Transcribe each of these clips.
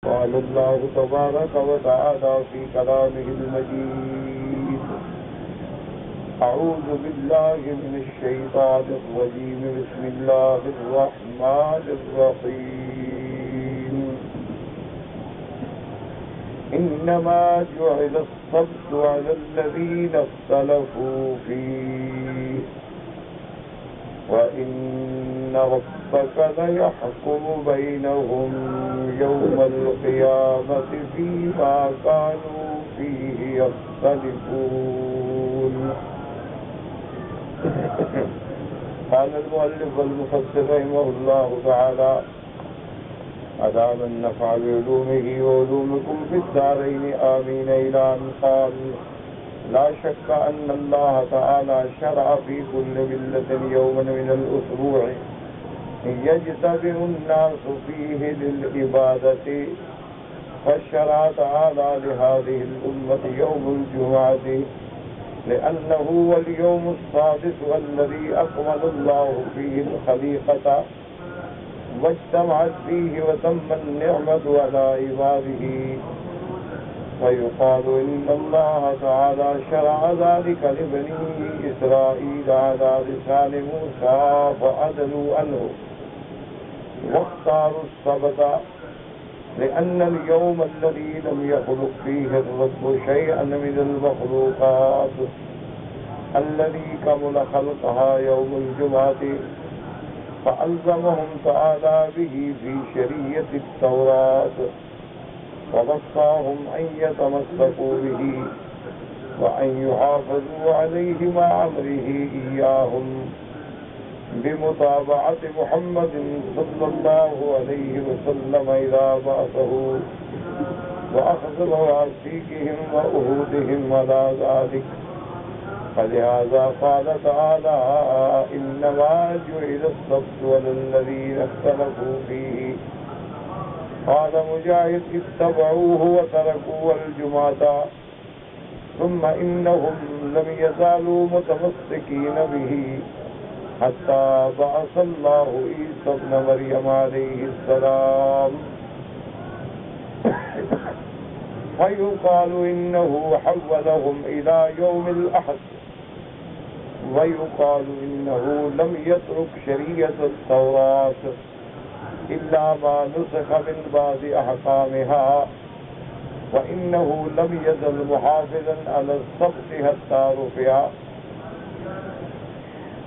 قال الله تبارك وتعالى في كلامه المجيد: أعوذ بالله من الشيطان الرجيم. بسم الله الرحمن الرحيم. إنما جعل السبت على الذين اختلفوا فيه وإن ربك ليحكم بينهم يوم القيامة فيما كانوا فيه يختلفون. قال المؤلف والمفسر رحمه الله تعالى: أدام النفع بعلومه وعلومكم في الدارين آمين. إلى أن قال: لا شك أن الله تعالى شرع في كل ملة يوما من الأسبوع يجتمع الناس فيه للعبادة، فشرع تعالى لهذه الأمة يوم الجمعة لأنه هو اليوم السادس الذي أكمل الله فيه الخليقة واجتمعت فيه وتم النعمة على عباده. ويقال إن الله تعالى شرع ذلك لبني إسرائيل على لسان موسى فعدلوا عنه واختاروا السبت لأن اليوم الذي لم يخلق فيه الرب شيئا من المخلوقات الذي كمل خلقها يوم الجمعة، فألزمهم تعالى به في شريعة التوراة ووصاهم أن يتمسكوا به وأن يحافظوا عليه مع أمره إياهم بمتابعة محمد صلى الله عليه وسلم إذا بعثه وأخذ مواثيقهم وعهودهم على ذلك. فلهذا قال تعالى: إنما جعل السبت على الذين اختلفوا فيه. قال مجاهد: اتبعوه وتركوا الجمعة. ثم إنهم لم يزالوا متمسكين به حتى بعث الله عيسى ابن مريم عليه السلام. فيقال إنه حولهم إلى يوم الأحد، ويقال إنه لم يترك شريعة التوراة إلا ما نسخ من بعض أحكامها، وإنه لم يزل محافظا على السبت حتى رفع.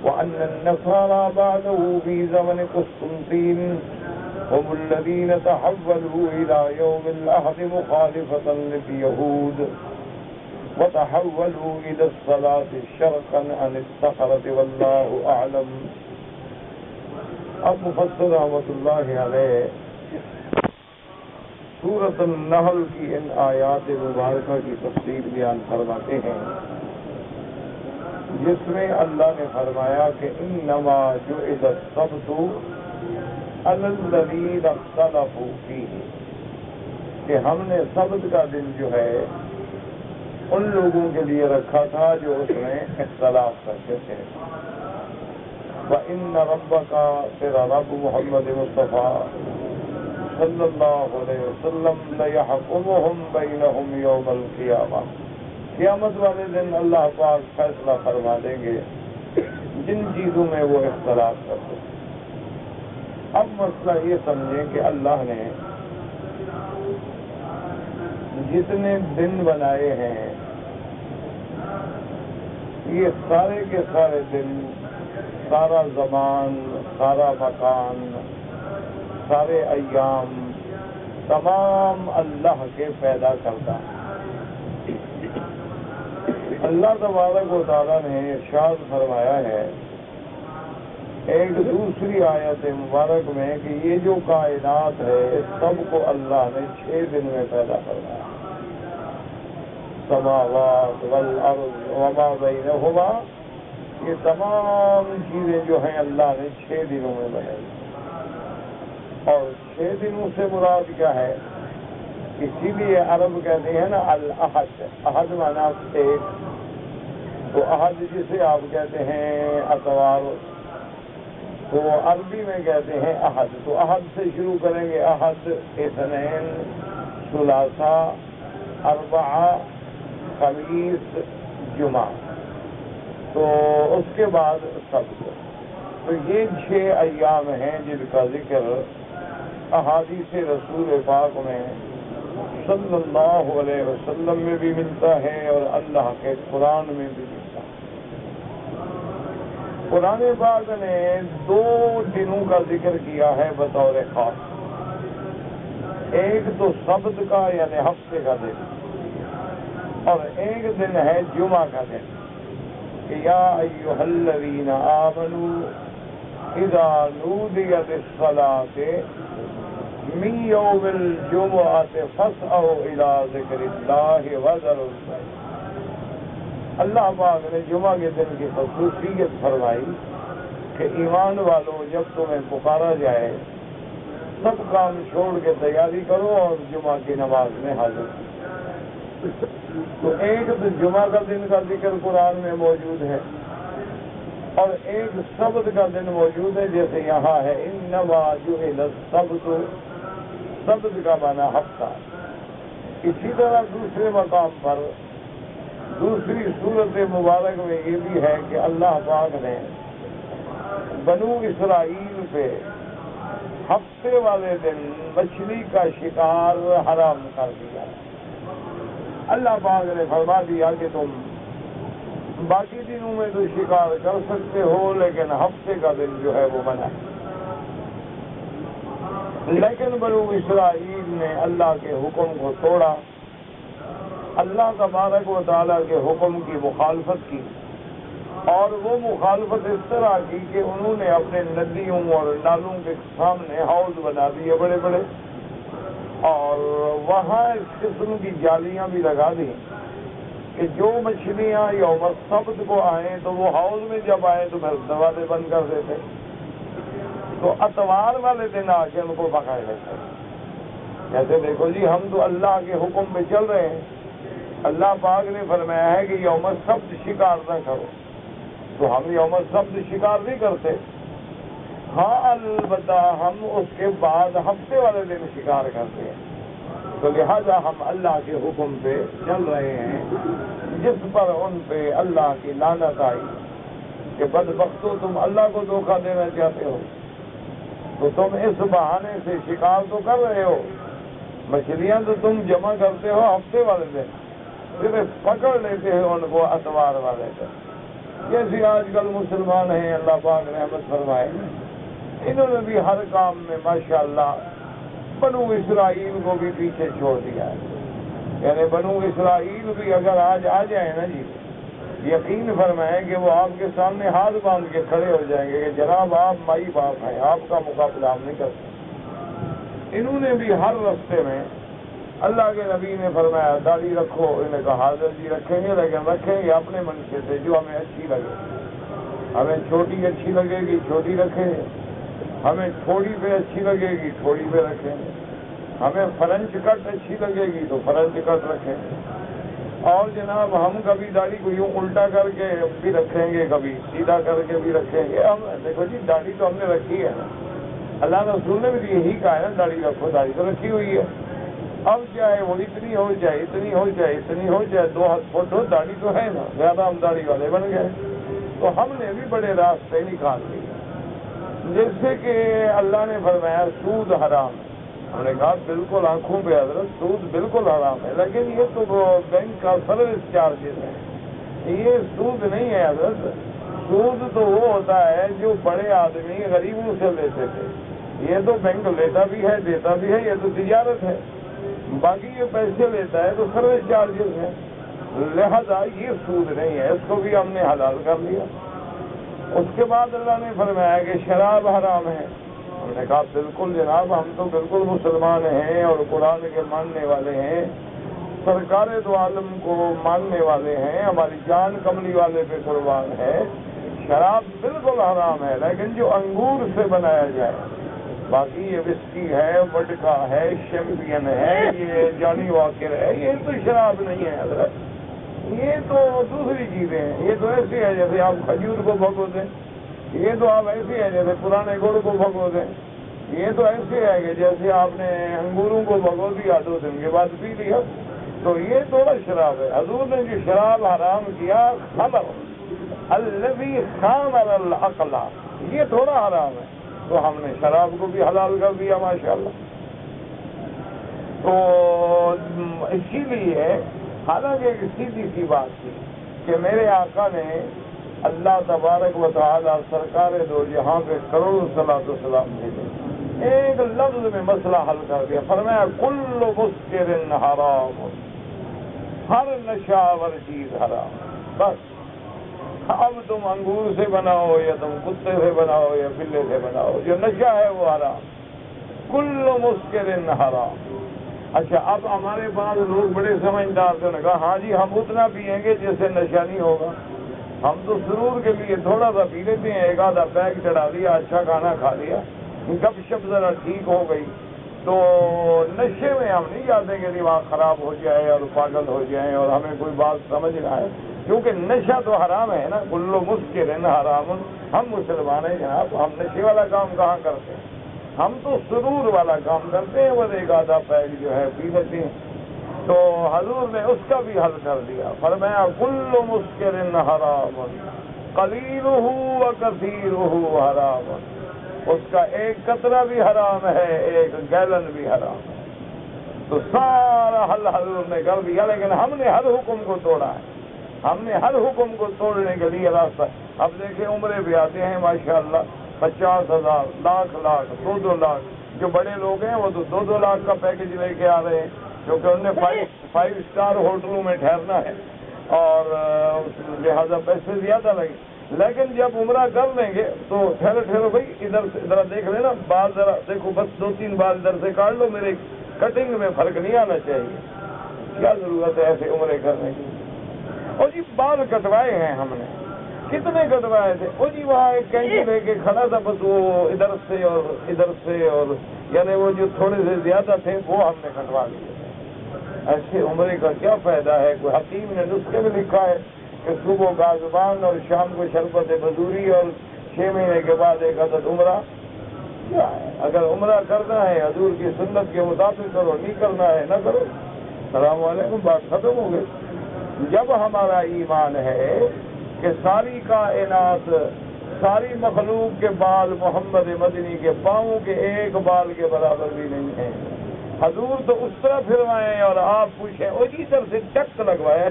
وأن النصارى بعده في زمن قسطنطين هم الذين تحولوا إلى يوم الأحد مخالفة لليهود، وتحولوا إلى الصلاة شرقا عن الصخرة والله أعلم. اب مفسر رحمۃ اللہ علیہ سورۃ النحل کی ان آیات مبارکہ کی تفسیر بیان فرماتے ہیں، جس میں اللہ نے فرمایا کہ انما جعل السبت علی الذین اختلفوا فیہ، کہ ہم نے سبت کا دن جو ہے ان لوگوں کے لیے رکھا تھا جو اس میں اختلاف کرتے تھے۔ وَإِنَّ رَبَّكَ، تیرا رب محمد مصطفیٰ صلی اللہ علیہ وسلم لَيَحْكُمُهُمْ بَيْنَهُمْ يَوْمَ الْقِيَامَةِ، قیامت والے دن اللہ پاک فیصلہ فرما دیں گے جن چیزوں میں وہ اختلاف کرتے ہیں۔ اب مسئلہ یہ سمجھیں کہ اللہ نے جتنے دن بنائے ہیں یہ سارے کے سارے دن، سارا زمان، سارا مکان، سارے ایام تمام اللہ کے پیدا کرتا ہے۔ اللہ تبارک و تعالیٰ نے ارشاد فرمایا ہے ایک دوسری آیت مبارک میں کہ یہ جو کائنات ہے سب کو اللہ نے 6 دن میں پیدا فرمایا۔ السماوات والارض وما بینہما، یہ تمام چیزیں جو ہیں اللہ نے 6 دنوں میں بنائی۔ اور 6 دنوں سے مراد کیا ہے؟ اسی لیے عرب کہتے ہیں نا الاحد، احد مانا 1، تو احد جسے آپ کہتے ہیں اتوار، تو عربی میں کہتے ہیں احد، تو احد سے شروع کریں گے، احد، اثنین، ثلاثا، اربعہ، خمیس، جمعہ، تو اس کے بعد سبت۔ تو یہ 6 ایام ہیں جن کا ذکر احادیث رسول پاک میں صلی اللہ علیہ وسلم میں بھی ملتا ہے اور اللہ کے قرآن میں بھی ملتا ہے۔ قرآن پاک نے 2 دنوں کا ذکر کیا ہے بطور خاص، ایک تو سبت کا یعنی ہفتے کا دن، اور ایک دن ہے جمعہ کا دن کہ یا ایھا الذین آمنوا اذا نودی للصلاۃ من یوم الجمعۃ فاسعوا الی ذکر اللہ وذروا البیع۔ اللہ پاک نے جمعہ کے دن کی خصوصیت فرمائی کہ ایمان والوں جب تمہیں پکارا جائے سب کام چھوڑ کے تیاری کرو اور جمعہ کی نماز میں حاضر ہو۔ تو ایک تو جمعہ کا دن کا ذکر قرآن میں موجود ہے اور ایک سبت کا دن موجود ہے، جیسے یہاں ہے انما جعل السبت، سبت کا معنی ہفتہ۔ اسی طرح دوسرے مقام پر دوسری صورت مبارک میں یہ بھی ہے کہ اللہ پاک نے بنو اسرائیل پہ ہفتے والے دن مچھلی کا شکار حرام کر دیا۔ اللہ پاک نے فرما دیا کہ تم باقی دنوں میں تو شکار کر سکتے ہو لیکن ہفتے کا دن جو ہے وہ منع ہے۔ لیکن بنو اسرائیل نے اللہ کے حکم کو توڑا، اللہ تبارک و تعالیٰ کے حکم کی مخالفت کی، اور وہ مخالفت اس طرح کی کہ انہوں نے اپنے ندیوں اور نالوں کے سامنے حوض بنا دیے بڑے بڑے، اور وہاں اس قسم کی جالیاں بھی لگا دی کہ جو مچھلیاں یوم السبت کو آئیں تو وہ حوض میں جب آئیں تو پھر دروازے بند کر دیتے، تو اتوار والے دن آ کے ان کو پکڑ لیتے۔ جیسے دیکھو جی ہم تو اللہ کے حکم پہ چل رہے ہیں، اللہ پاک نے فرمایا ہے کہ یوم السبت شکار نہ کرو، تو ہم یوم السبت شکار نہیں کرتے، ہاں البتہ ہم اس کے بعد ہفتے والے دن شکار کرتے ہیں۔ تو لہذا ہم اللہ کے حکم پہ چل رہے ہیں، جس پر ان پہ اللہ کی لعنت آئی کہ بدبختو تم اللہ کو دھوکہ دینا چاہتے ہو، تو تم اس بہانے سے شکار تو کر رہے ہو، مچھلیاں تو تم جمع کرتے ہو ہفتے والے دن، صرف پکڑ لیتے ہو ان کو اتوار والے دن۔ جیسے آج کل مسلمان ہیں، اللہ پاک رحمت فرمائے، انہوں نے بھی ہر کام میں ماشاءاللہ بنو اسرائیل کو بھی پیچھے چھوڑ دیا ہے۔ یعنی بنو اسرائیل بھی اگر آج آ جائیں نا جی، یقین فرمائیں کہ وہ آپ کے سامنے ہاتھ باندھ کے کھڑے ہو جائیں گے کہ جناب آپ مائی باپ ہیں، آپ کا مقابلہ ہم نہیں کر سکتے۔ انہوں نے بھی ہر رستے میں، اللہ کے نبی نے فرمایا داڑھی رکھو، انہوں نے کہا حاضر جی رکھیں گے، لیکن رکھیں گے اپنے منشے سے جو ہمیں اچھی لگے، ہمیں چھوٹی اچھی لگے گی چھوٹی رکھیں گے، ہمیں تھوڑی پہ اچھی لگے گی تھوڑی پہ رکھیں گے، ہمیں فرنچ کٹ اچھی لگے گی تو فرنچ کٹ رکھیں گے، اور جناب ہم کبھی داڑھی کو یوں الٹا کر کے بھی رکھیں گے، کبھی سیدھا کر کے بھی رکھیں گے۔ ہم دیکھو جی داڑھی تو ہم نے رکھی ہے نا، اللہ رسول نے بھی یہی کہا ہے نا داڑھی رکھو، داڑھی تو رکھی ہوئی ہے، اب چاہے وہ اتنی ہو جائے اتنی ہو جائے اتنی ہو جائے 2 ہاتھ فٹ ہو، داڑھی تو ہے نا، زیادہ ہم داڑھی والے بن گئے، تو ہم نے بھی بڑے راستے نکال لیے۔ جیسے کہ اللہ نے فرمایا سود حرام ہے، ہم نے کہا بالکل آنکھوں پہ حضرت سود بالکل حرام ہے، لیکن یہ تو بینک کا سروس چارجز ہے، یہ سود نہیں ہے حضرت۔ سود تو وہ ہوتا ہے جو بڑے آدمی غریبوں سے لیتے تھے، یہ تو بینک لیتا بھی ہے دیتا بھی ہے، یہ تو تجارت ہے، باقی یہ پیسے لیتا ہے تو سروس چارجز ہے، لہذا یہ سود نہیں ہے، اس کو بھی ہم نے حلال کر لیا۔ اس کے بعد اللہ نے فرمایا کہ شراب حرام ہے، ہم نے کہا بالکل جناب ہم تو بالکل مسلمان ہیں اور قرآن کے ماننے والے ہیں، سرکار دو عالم کو ماننے والے ہیں، ہماری جان کملی والے پہ قربان ہے، شراب بالکل حرام ہے، لیکن جو انگور سے بنایا جائے، باقی یہ وسکی ہے، وڈکا ہے، شیمپین ہے، یہ جانی واکر ہے، یہ تو شراب نہیں ہے حضرت، یہ تو دوسری چیزیں ہیں، یہ تو ایسی ہے جیسے آپ کھجور کو بھگو دیں، یہ تو آپ ایسی ہے جیسے پرانے گڑ کو بھگو دیں، یہ تو ایسے ہے کہ جیسے آپ نے انگوروں کو بھگو دیا 2 دن کے بعد پی لیا، تو یہ تھوڑا شراب ہے۔ حضور نے جو شراب حرام کیا خمر الذی خامر العقل، یہ تھوڑا حرام ہے، تو ہم نے شراب کو بھی حلال کر دیا ماشاءاللہ۔ تو اسی لیے حالانکہ ایک سیدھی سی بات تھی کہ میرے آقا نے اللہ تبارک و تعالی سرکار دو جہاں پہ کروڑوں صلاۃ و سلام بھیجے، ایک لفظ میں مسئلہ حل کر دیا، فرمایا کل مسکر حرام، ہر نشاور چیز حرام۔ بس اب تم انگور سے بناؤ یا تم کتے سے بناؤ یا بلے سے بناؤ، جو نشہ ہے وہ حرام، کل مسکر حرام۔ اچھا، اب ہمارے پاس لوگ بڑے سمجھدار تھے، نے کہا ہاں جی ہم اتنا پیئیں گے جس سے نشہ نہیں ہوگا، ہم تو سرور کے لیے تھوڑا سا پی لیتے ہیں، ایک آدھا پیک چڑھا لیا، اچھا کھانا کھا لیا، گپ شپ ذرا ٹھیک ہو گئی، تو نشے میں ہم نہیں چاہتے کہ دماغ خراب ہو جائے اور پاگل ہو جائیں اور ہمیں کوئی بات سمجھ نہ آئے، کیونکہ نشہ تو حرام ہے نا، کلو مسکر حرام۔ ہم مسلمان ہیں جناب، ہم نشے والا کام کہاں کرتے ہیں، ہم تو سرور والا کام کرتے ہیں، وہ ایک آدھا پیک جو ہے پی لیتے ہیں۔ تو حضور نے اس کا بھی حل کر دیا، فرمایا کل مسکر حرام قلیلہ و کثیرہ حرام، اس کا ایک قطرہ بھی حرام ہے، ایک گیلن بھی حرام ہے۔ تو سارا حل حضور نے کر دیا، لیکن ہم نے ہر حکم کو توڑا ہے، ہم نے ہر حکم کو توڑنے کے لیے راستہ۔ اب دیکھیں عمرے بھی آتے ہیں ماشاءاللہ، 50,000 لاکھ 2 لاکھ، جو بڑے لوگ ہیں وہ تو 2 لاکھ کا پیکج لے کے آ رہے ہیں، کیونکہ انہوں نے 5 اسٹار ہوٹلوں میں ٹھہرنا ہے اور لہذا پیسے زیادہ لگے۔ لیکن جب عمرہ کر لیں گے تو ٹھہرو بھائی، ادھر سے ذرا دیکھ لینا، بال ذرا دیکھو، بس 2-3 بال ادھر سے کاٹ لو، میرے کٹنگ میں فرق نہیں آنا چاہیے، کیا ضرورت ہے ایسے عمرے کرنے کی۔ اور جی بال کٹوائے ہیں ہم نے، کتنے کٹوائے تھے، وہ جی وہاں ایک کینچی لے کے کھڑا تھا، بس وہ ادھر سے اور یعنی وہ جو تھوڑے سے زیادہ تھے وہ ہم نے کٹوا لیے۔ ایسے عمرے کا کیا فائدہ ہے؟ کوئی حکیم نے نسخے میں لکھا ہے کہ صبح کا زبان اور شام کو شربت بزوری اور 6 مہینے کے بعد 1 عدد عمرہ، کیا ہے؟ اگر عمرہ کرنا ہے حضور کی سنت کے مطابق کرو، نہیں کرنا ہے نہ کرو، السلام علیکم، بات ختم ہو گئی۔ جب ہمارا ایمان ہے کہ ساری کائنات، ساری مخلوق کے بال محمد مدنی کے پاؤں کے ایک بال کے برابر بھی نہیں ہیں، حضور تو اس طرح پھروائیں اور آپ پوچھیں اسی طرح سے ٹک لگوایا،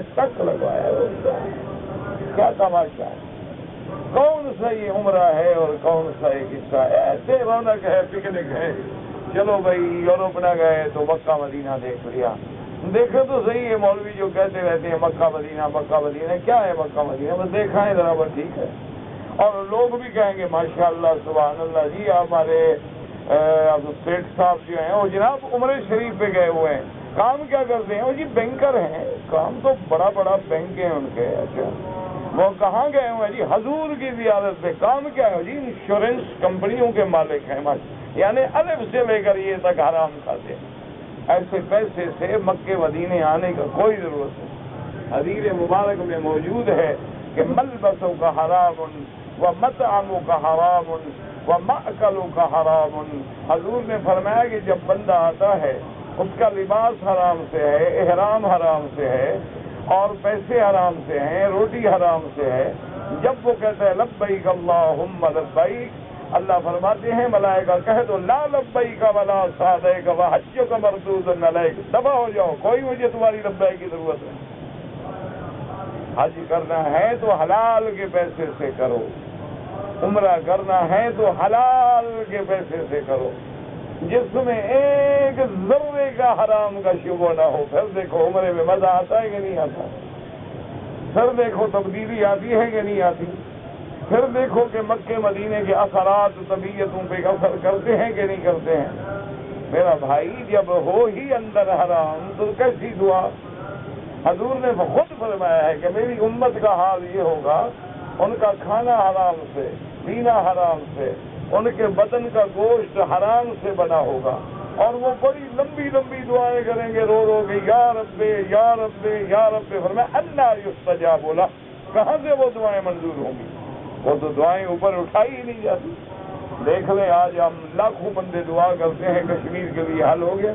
کیا تماشا ہے؟ کون سا یہ عمرہ ہے اور کون سا یہ قصہ ہے؟ ایسے رونق ہے، پکنک ہے، چلو بھائی یوروپ نہ گئے تو مکہ مدینہ دیکھ لیا، دیکھو تو صحیح ہے، مولوی جو کہتے رہتے ہیں مکہ مدینہ، کیا ہے مکہ مدینہ؟ بس دیکھا ہے ذرا، بس ٹھیک ہے، اور لوگ بھی کہیں گے ماشاءاللہ سبحان اللہ جی، ہمارے سیٹ صاحب جو ہیں وہ جناب عمرے شریف پہ گئے ہوئے ہیں، کام کیا کرتے ہیں؟ وہ جی بینکر ہیں، کام تو بڑا بینک ہیں ان کے۔ اچھا وہ کہاں گئے ہوئے ہیں؟ جی حضور کی زیارت پہ۔ کام کیا ہے؟ جی انشورنس کمپنیوں کے مالک ہیں، یعنی الف سے لے کر یہ تک حرام کھاتے ہیں۔ ایسے پیسے سے مکے مدینے آنے کا کوئی ضرورت نہیں۔ حدیث مبارک میں موجود ہے کہ ملبسوں کا حرام و مطعموں کا حرام وَمَأْكَلُ کا حرام۔ حضور نے فرمایا کہ جب بندہ آتا ہے اس کا لباس حرام سے ہے، احرام حرام سے ہے، اور پیسے حرام سے ہیں، روٹی حرام سے ہے۔ جب وہ کہتا ہے لبیک اللہم لبیک، اللہ فرماتے ہیں ملائکہ کہہ دو لا لبیک ولا سعدیک وحجک مردود علیک، دفع ہو جاؤ، کوئی مجھے تمہاری لبیک کی ضرورت نہیں۔ حج کرنا ہے تو حلال کے پیسے سے کرو، عمرہ کرنا ہے تو حلال کے پیسے سے کرو، جس میں ایک ذرے کا حرام کا شبہ نہ ہو۔ پھر دیکھو عمرے میں مزہ آتا ہے کہ نہیں آتا، پھر دیکھو تبدیلی آتی ہے کہ نہیں آتی، پھر دیکھو کہ مکے مدینے کے اثرات طبیعتوں پہ اثر کرتے ہیں کہ نہیں کرتے ہیں۔ میرا بھائی جب ہو ہی اندر حرام تو کیسی دعا؟ حضور نے خود فرمایا ہے کہ میری امت کا حال یہ ہوگا، ان کا کھانا حرام سے، پینا حرام سے، ان کے بدن کا گوشت حرام سے بنا ہوگا، اور وہ بڑی لمبی لمبی دعائیں کریں گے رو رو کے، یا رب یا رب یا رب۔ فرمایا انا یستجاب لہ، کہاں سے وہ دعائیں منظور ہوں گی؟ وہ تو دعائیں اوپر اٹھائی ہی نہیں جاتی۔ دیکھ لیں آج ہم لاکھوں بندے دعا کرتے ہیں کشمیر کے لیے حل ہو گیا.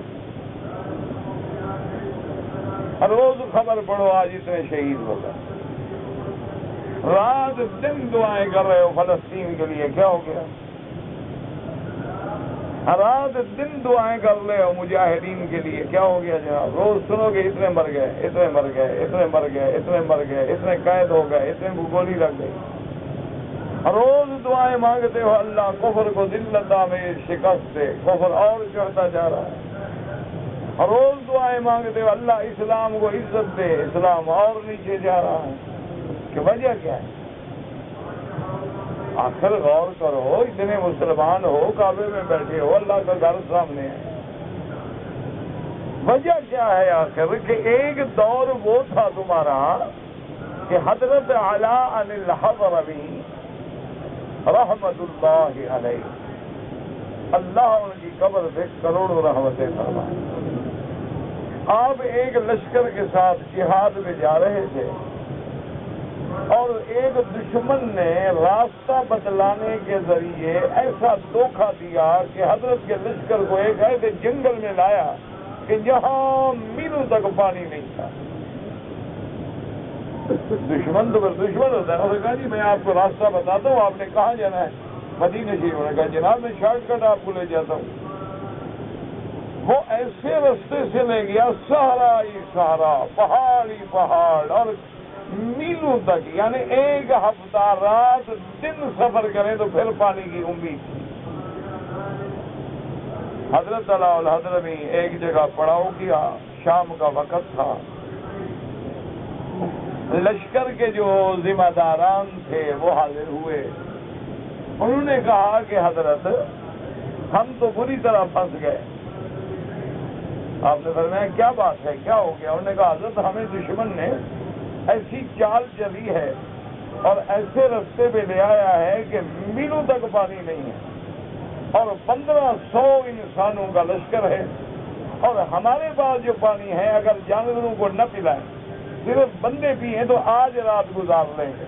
ہر روز خبر پڑھو آج اتنے شہید ہو گئے. رات دن دعائیں کر رہے ہو فلسطین کے لیے، کیا ہو گیا؟ رات دن دعائیں کر رہے ہو مجاہدین کے لیے، کیا ہو گیا جناب؟ روز سنو گے اتنے مر گئے، اتنے مر گئے، اتنے مر گئے، اتنے مر گئے، اتنے قید ہو گئے، اتنے کو گولی لگ گئی. روز دعائیں مانگتے ہو اللہ کفر کو ذلت میں شکست دے، کفر اور چڑھتا جا رہا ہے. روز دعائیں مانگتے ہو اللہ اسلام کو عزت دے، اسلام اور نیچے جا رہا ہے. کہ وجہ کیا ہے؟ آخر غور کرو، اتنے مسلمان ہو، کعبے میں بیٹھے ہو، اللہ کا گھر سامنے ہے، وجہ کیا ہے آخر؟ کہ ایک دور وہ تھا تمہارا کہ حضرت علی عن الحضرمی رحمت اللہ علیہ، اللہ ان کی قبر سے کروڑوں رحمتیں فرمائے. آپ ایک لشکر کے ساتھ جہاد میں جا رہے تھے اور ایک دشمن نے راستہ بتلانے کے ذریعے ایسا دھوکہ دیا کہ حضرت کے لشکر کو ایک ایسے جنگل میں لایا کہ جہاں میلوں تک پانی نہیں تھا. دشمن تو پھر دشمن ہوتا ہے. انہوں نے کہا جی میں آپ کو راستہ بتاتا ہوں، آپ نے کہاں جانا ہے؟ مدینہ شریف. انہوں نے کہا جناب میں شارٹ کٹ آپ کو لے جاتا ہوں. وہ ایسے رستے سے لے گیا، صحرا ہی صحرا، پہاڑ ہی پہاڑ، اور میلوں تک، یعنی ایک ہفتہ رات دن سفر کریں تو پھر پانی کی امید. حضرت علی الحضرمی ایک جگہ پڑاؤ کیا، شام کا وقت تھا. لشکر کے جو ذمہ داران تھے وہ حاضر ہوئے. انہوں نے کہا کہ حضرت ہم تو بری طرح پھنس گئے. آپ نے فرمایا کیا بات ہے، کیا ہو گیا؟ انہوں نے کہا حضرت ہمیں دشمن نے ایسی چال چلی ہے اور ایسے رستے پہ لے آیا ہے کہ میلوں تک پانی نہیں ہے اور 1500 انسانوں کا لشکر ہے، اور ہمارے پاس جو پانی ہے اگر جانوروں کو نہ پلائیں، صرف بندے پیئیں تو آج رات گزار لیں گے.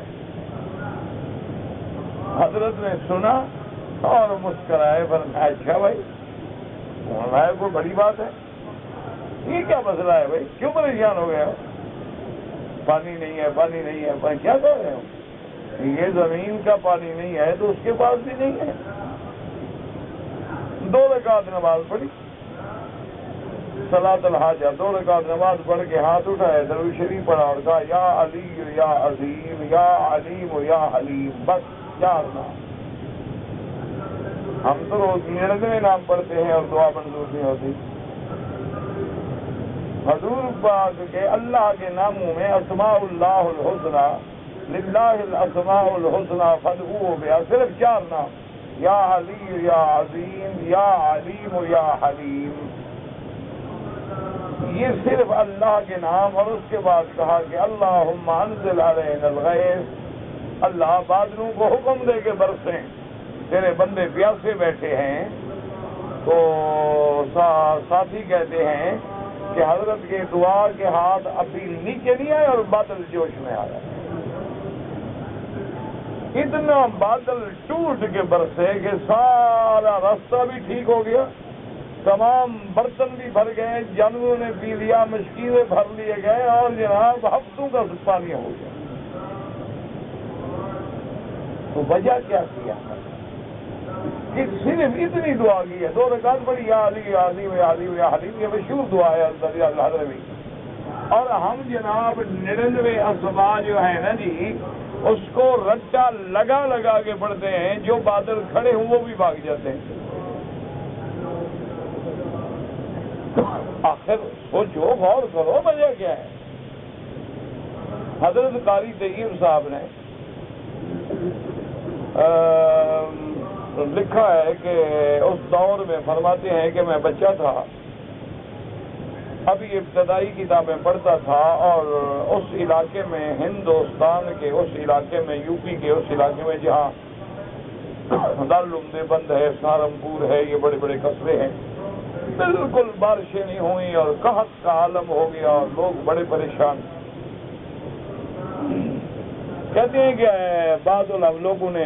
حضرت نے سنا اور مسکرائے، فرمایا اچھا بھائی، فرمایا کوئی بڑی بات ہے؟ یہ کیا مسئلہ ہے بھائی، کیوں پریشان ہو گیا؟ پانی نہیں ہے، پانی نہیں ہے. پر کیا کہہ رہے ہو؟ یہ زمین کا پانی نہیں ہے تو اس کے پاس بھی نہیں ہے. 2 رکعت نماز پڑھی، صلاۃ الحاجہ، 2 رکعت نماز پڑھ کے ہاتھ اٹھائے، درود شریف پڑھا اور کہا یا علی یا عظیم یا علیم یا حلیم. بس 4 نام. ہم تو روز 99 نام پڑھتے ہیں اور دعا منظور نہیں ہوتی. حضور پاک کے اللہ کے ناموں میں اسماء اللہ الحسنى، للہ الاسماء الحسنى فادعوہ بہا، صرف 4 نام، یا علی یا عظیم یا علیم یا حلیم. یہ صرف اللہ کے نام. اور اس کے بعد کہا کہ اللہم انزل علینا الغیث، اللہ بادلوں کو حکم دے کے برسیں، تیرے بندے پیاسے بیٹھے ہیں. تو ساتھی کہتے ہیں کہ حضرت کے دعا کے ہاتھ ابھی نیچے نہیں آئے اور بادل جوش میں آ رہا ہے. اتنا بادل ٹوٹ کے برسے کہ سارا راستہ بھی ٹھیک ہو گیا، تمام برتن بھی بھر گئے، جانوروں نے پی لیا، مشکلیں بھر لیے گئے، اور جناب ہفتوں کا پانی ہو گیا. تو وجہ کیا کیا کہ صرف اتنی دعا کی ہے. 2 رکعت پڑھی، یا علی یا عظیم یا علیم یا حلیم، یہ مشہور دعا ہے الحضرمی. اور ہم جناب 99 اسماء جو ہے نا جی، اس کو رٹا لگا لگا کے پڑھتے ہیں، جو بادل کھڑے ہوں وہ بھی بھاگ جاتے ہیں. آخر سوچو، غور کرو، وجہ کیا ہے؟ حضرت قاری طیب صاحب نے لکھا ہے کہ اس دور میں فرماتے ہیں کہ میں بچہ تھا، ابھی ابتدائی کتابیں پڑھتا تھا، اور اس علاقے میں، ہندوستان کے اس علاقے میں، یو پی کے اس علاقے میں جہاں دارالعلوم دیوبند ہے، سہارنپور ہے، یہ بڑے بڑے قصبے ہیں، بالکل بارشیں نہیں ہوئیں اور قحط کا عالم ہو گیا اور لوگ بڑے پریشان. کہتے ہیں کہ بعض لوگوں نے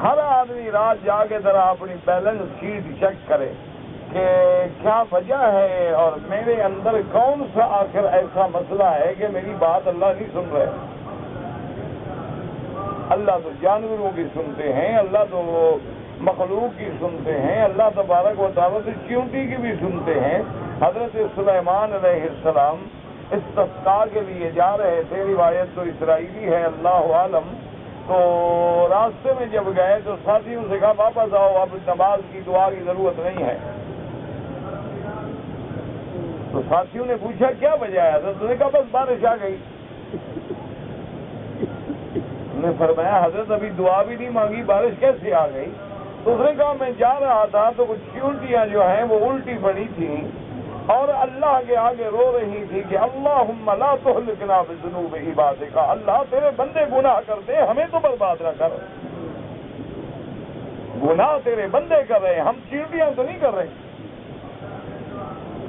ہر آدمی رات جا کے ذرا اپنی بیلنس شیٹ چیک کرے کہ کیا وجہ ہے اور میرے اندر کون سا آخر ایسا مسئلہ ہے کہ میری بات اللہ نہیں سن رہے۔ اللہ تو جانوروں کی سنتے ہیں، اللہ تو مخلوق کی سنتے ہیں، اللہ تبارک و تعالیٰ تو چیونٹی کی بھی سنتے ہیں۔ حضرت سلیمان علیہ السلام استسقاء کے لیے جا رہے تھے، روایت تو اسرائیلی ہے اللہ عالم، تو راستے میں جب گئے تو ساتھیوں سے کہا واپس آؤ، اب نماز کی دعا کی ضرورت نہیں ہے۔ تو ساتھیوں نے پوچھا کیا وجہ ہے؟ حضرت نے کہا بس بارش آ گئی۔ نے فرمایا حضرت ابھی دعا بھی نہیں مانگی، بارش کیسے آ گئی؟ تو اس نے کہا میں جا رہا تھا تو کچھ چیونٹیاں جو ہیں وہ الٹی پڑی تھیں اور اللہ کے آگے رو رہی تھی کہ اللہم لا تہلکنا بذنوب عبادک، اللہ تیرے بندے گناہ کرتے ہیں ہمیں تو برباد نہ کر۔ گناہ تیرے بندے کر رہے ہیں، ہم چیونٹیاں تو نہیں کر رہے،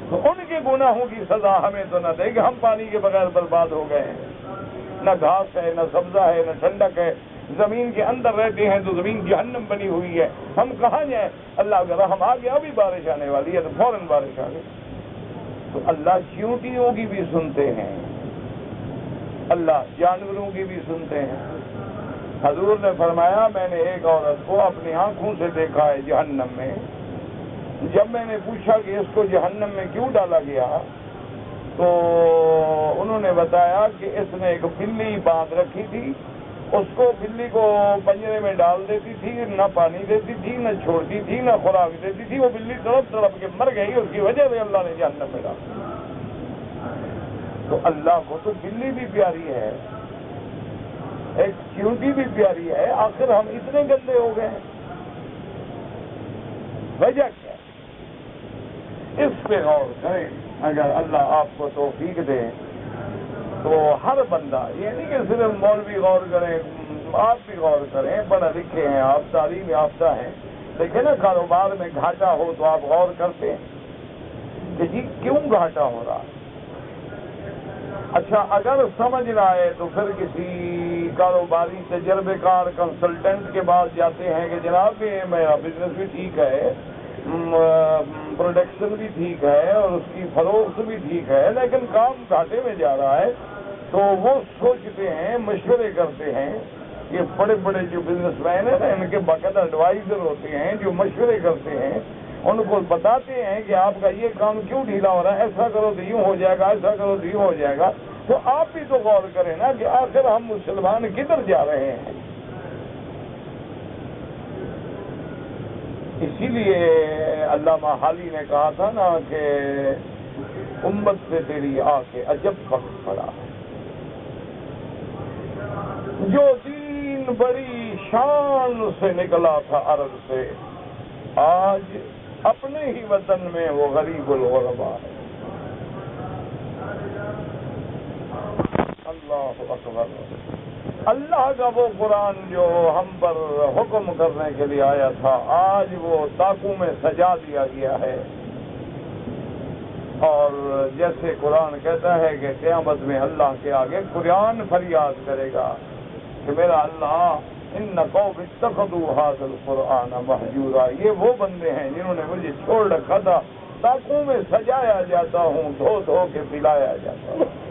تو ان کے گناہوں کی سزا ہمیں تو نہ دے کہ ہم پانی کے بغیر برباد ہو گئے ہیں، نہ گھاس ہے، نہ سبزہ ہے، نہ ٹھنڈک ہے، زمین کے اندر رہتے ہیں تو زمین جہنم بنی ہوئی ہے، ہم کہاں جائیں؟ اللہ کا رحم آ گیا، ابھی بارش آنے والی ہے تو فوراً بارش آ گئی۔ تو اللہ چیونٹیوں کی بھی سنتے ہیں، اللہ جانوروں کی بھی سنتے ہیں۔ حضور نے فرمایا میں نے ایک عورت کو اپنی آنکھوں سے دیکھا ہے جہنم میں، جب میں نے پوچھا کہ اس کو جہنم میں کیوں ڈالا گیا تو انہوں نے بتایا کہ اس نے ایک بلی باندھ رکھی تھی، اس کو بلی کو پنجرے میں ڈال دیتی تھی، نہ پانی دیتی تھی، نہ چھوڑتی تھی، نہ خوراک دیتی تھی، وہ بلی تڑپ تڑپ کے مر گئی، اس کی وجہ سے اللہ نے جہنم میں ڈالا۔ تو اللہ کو تو بلی بھی پیاری ہے، ایک چیونٹی بھی پیاری ہے، آخر ہم اتنے گندے ہو گئے، وجہ کیا؟ اس پہ غور کریں، اگر اللہ آپ کو توفیق دے تو ہر بندہ، یہ نہیں کہ صرف مولوی غور کریں، آپ بھی غور کریں، پڑھے لکھے ہیں آپ، تعلیم یافتہ ہیں، دیکھیں نا کاروبار میں گھاٹا ہو تو آپ غور کرتے ہیں کہ جی کیوں گھاٹا ہو رہا؟ اچھا اگر سمجھ نہ آئے تو پھر کسی کاروباری تجربے کار کنسلٹنٹ کے پاس جاتے ہیں کہ جناب یہ میرا بزنس بھی ٹھیک ہے، پروڈکشن بھی ٹھیک ہے اور اس کی فروخت بھی ٹھیک ہے، لیکن کام گھاٹے میں جا رہا ہے۔ تو وہ سوچتے ہیں، مشورے کرتے ہیں، یہ بڑے بڑے جو بزنس مین ہیں نا، ان کے باقاعدہ ایڈوائزر ہوتے ہیں جو مشورے کرتے ہیں، ان کو بتاتے ہیں کہ آپ کا یہ کام کیوں ڈھیلا ہو رہا ہے، ایسا کرو تو یوں ہو جائے گا، ایسا کرو تو یوں ہو جائے گا۔ تو آپ بھی تو غور کریں نا کہ آخر ہم مسلمان کدھر جا رہے ہیں۔ اسی لیے علامہ حالی نے کہا تھا نا کہ امت سے تیری آ کے عجب وقت پڑا، جو دین بڑی شان سے نکلا تھا عرب سے، آج اپنے ہی وطن میں وہ غریب الغربا ہے۔ اللہ اکبر۔ اللہ کا وہ قرآن جو ہم پر حکم کرنے کے لیے آیا تھا، آج وہ تاکوں میں سجا دیا گیا ہے، اور جیسے قرآن کہتا ہے کہ قیامت میں اللہ کے آگے قرآن فریاد کرے گا کہ میرا اللہ ان قوم اتخذوا ھذا القرآن مہجورا، یہ وہ بندے ہیں جنہوں نے مجھے چھوڑ رکھا تھا، تاکوں میں سجایا جاتا ہوں، دھو دھو کے پلایا جاتا ہوں۔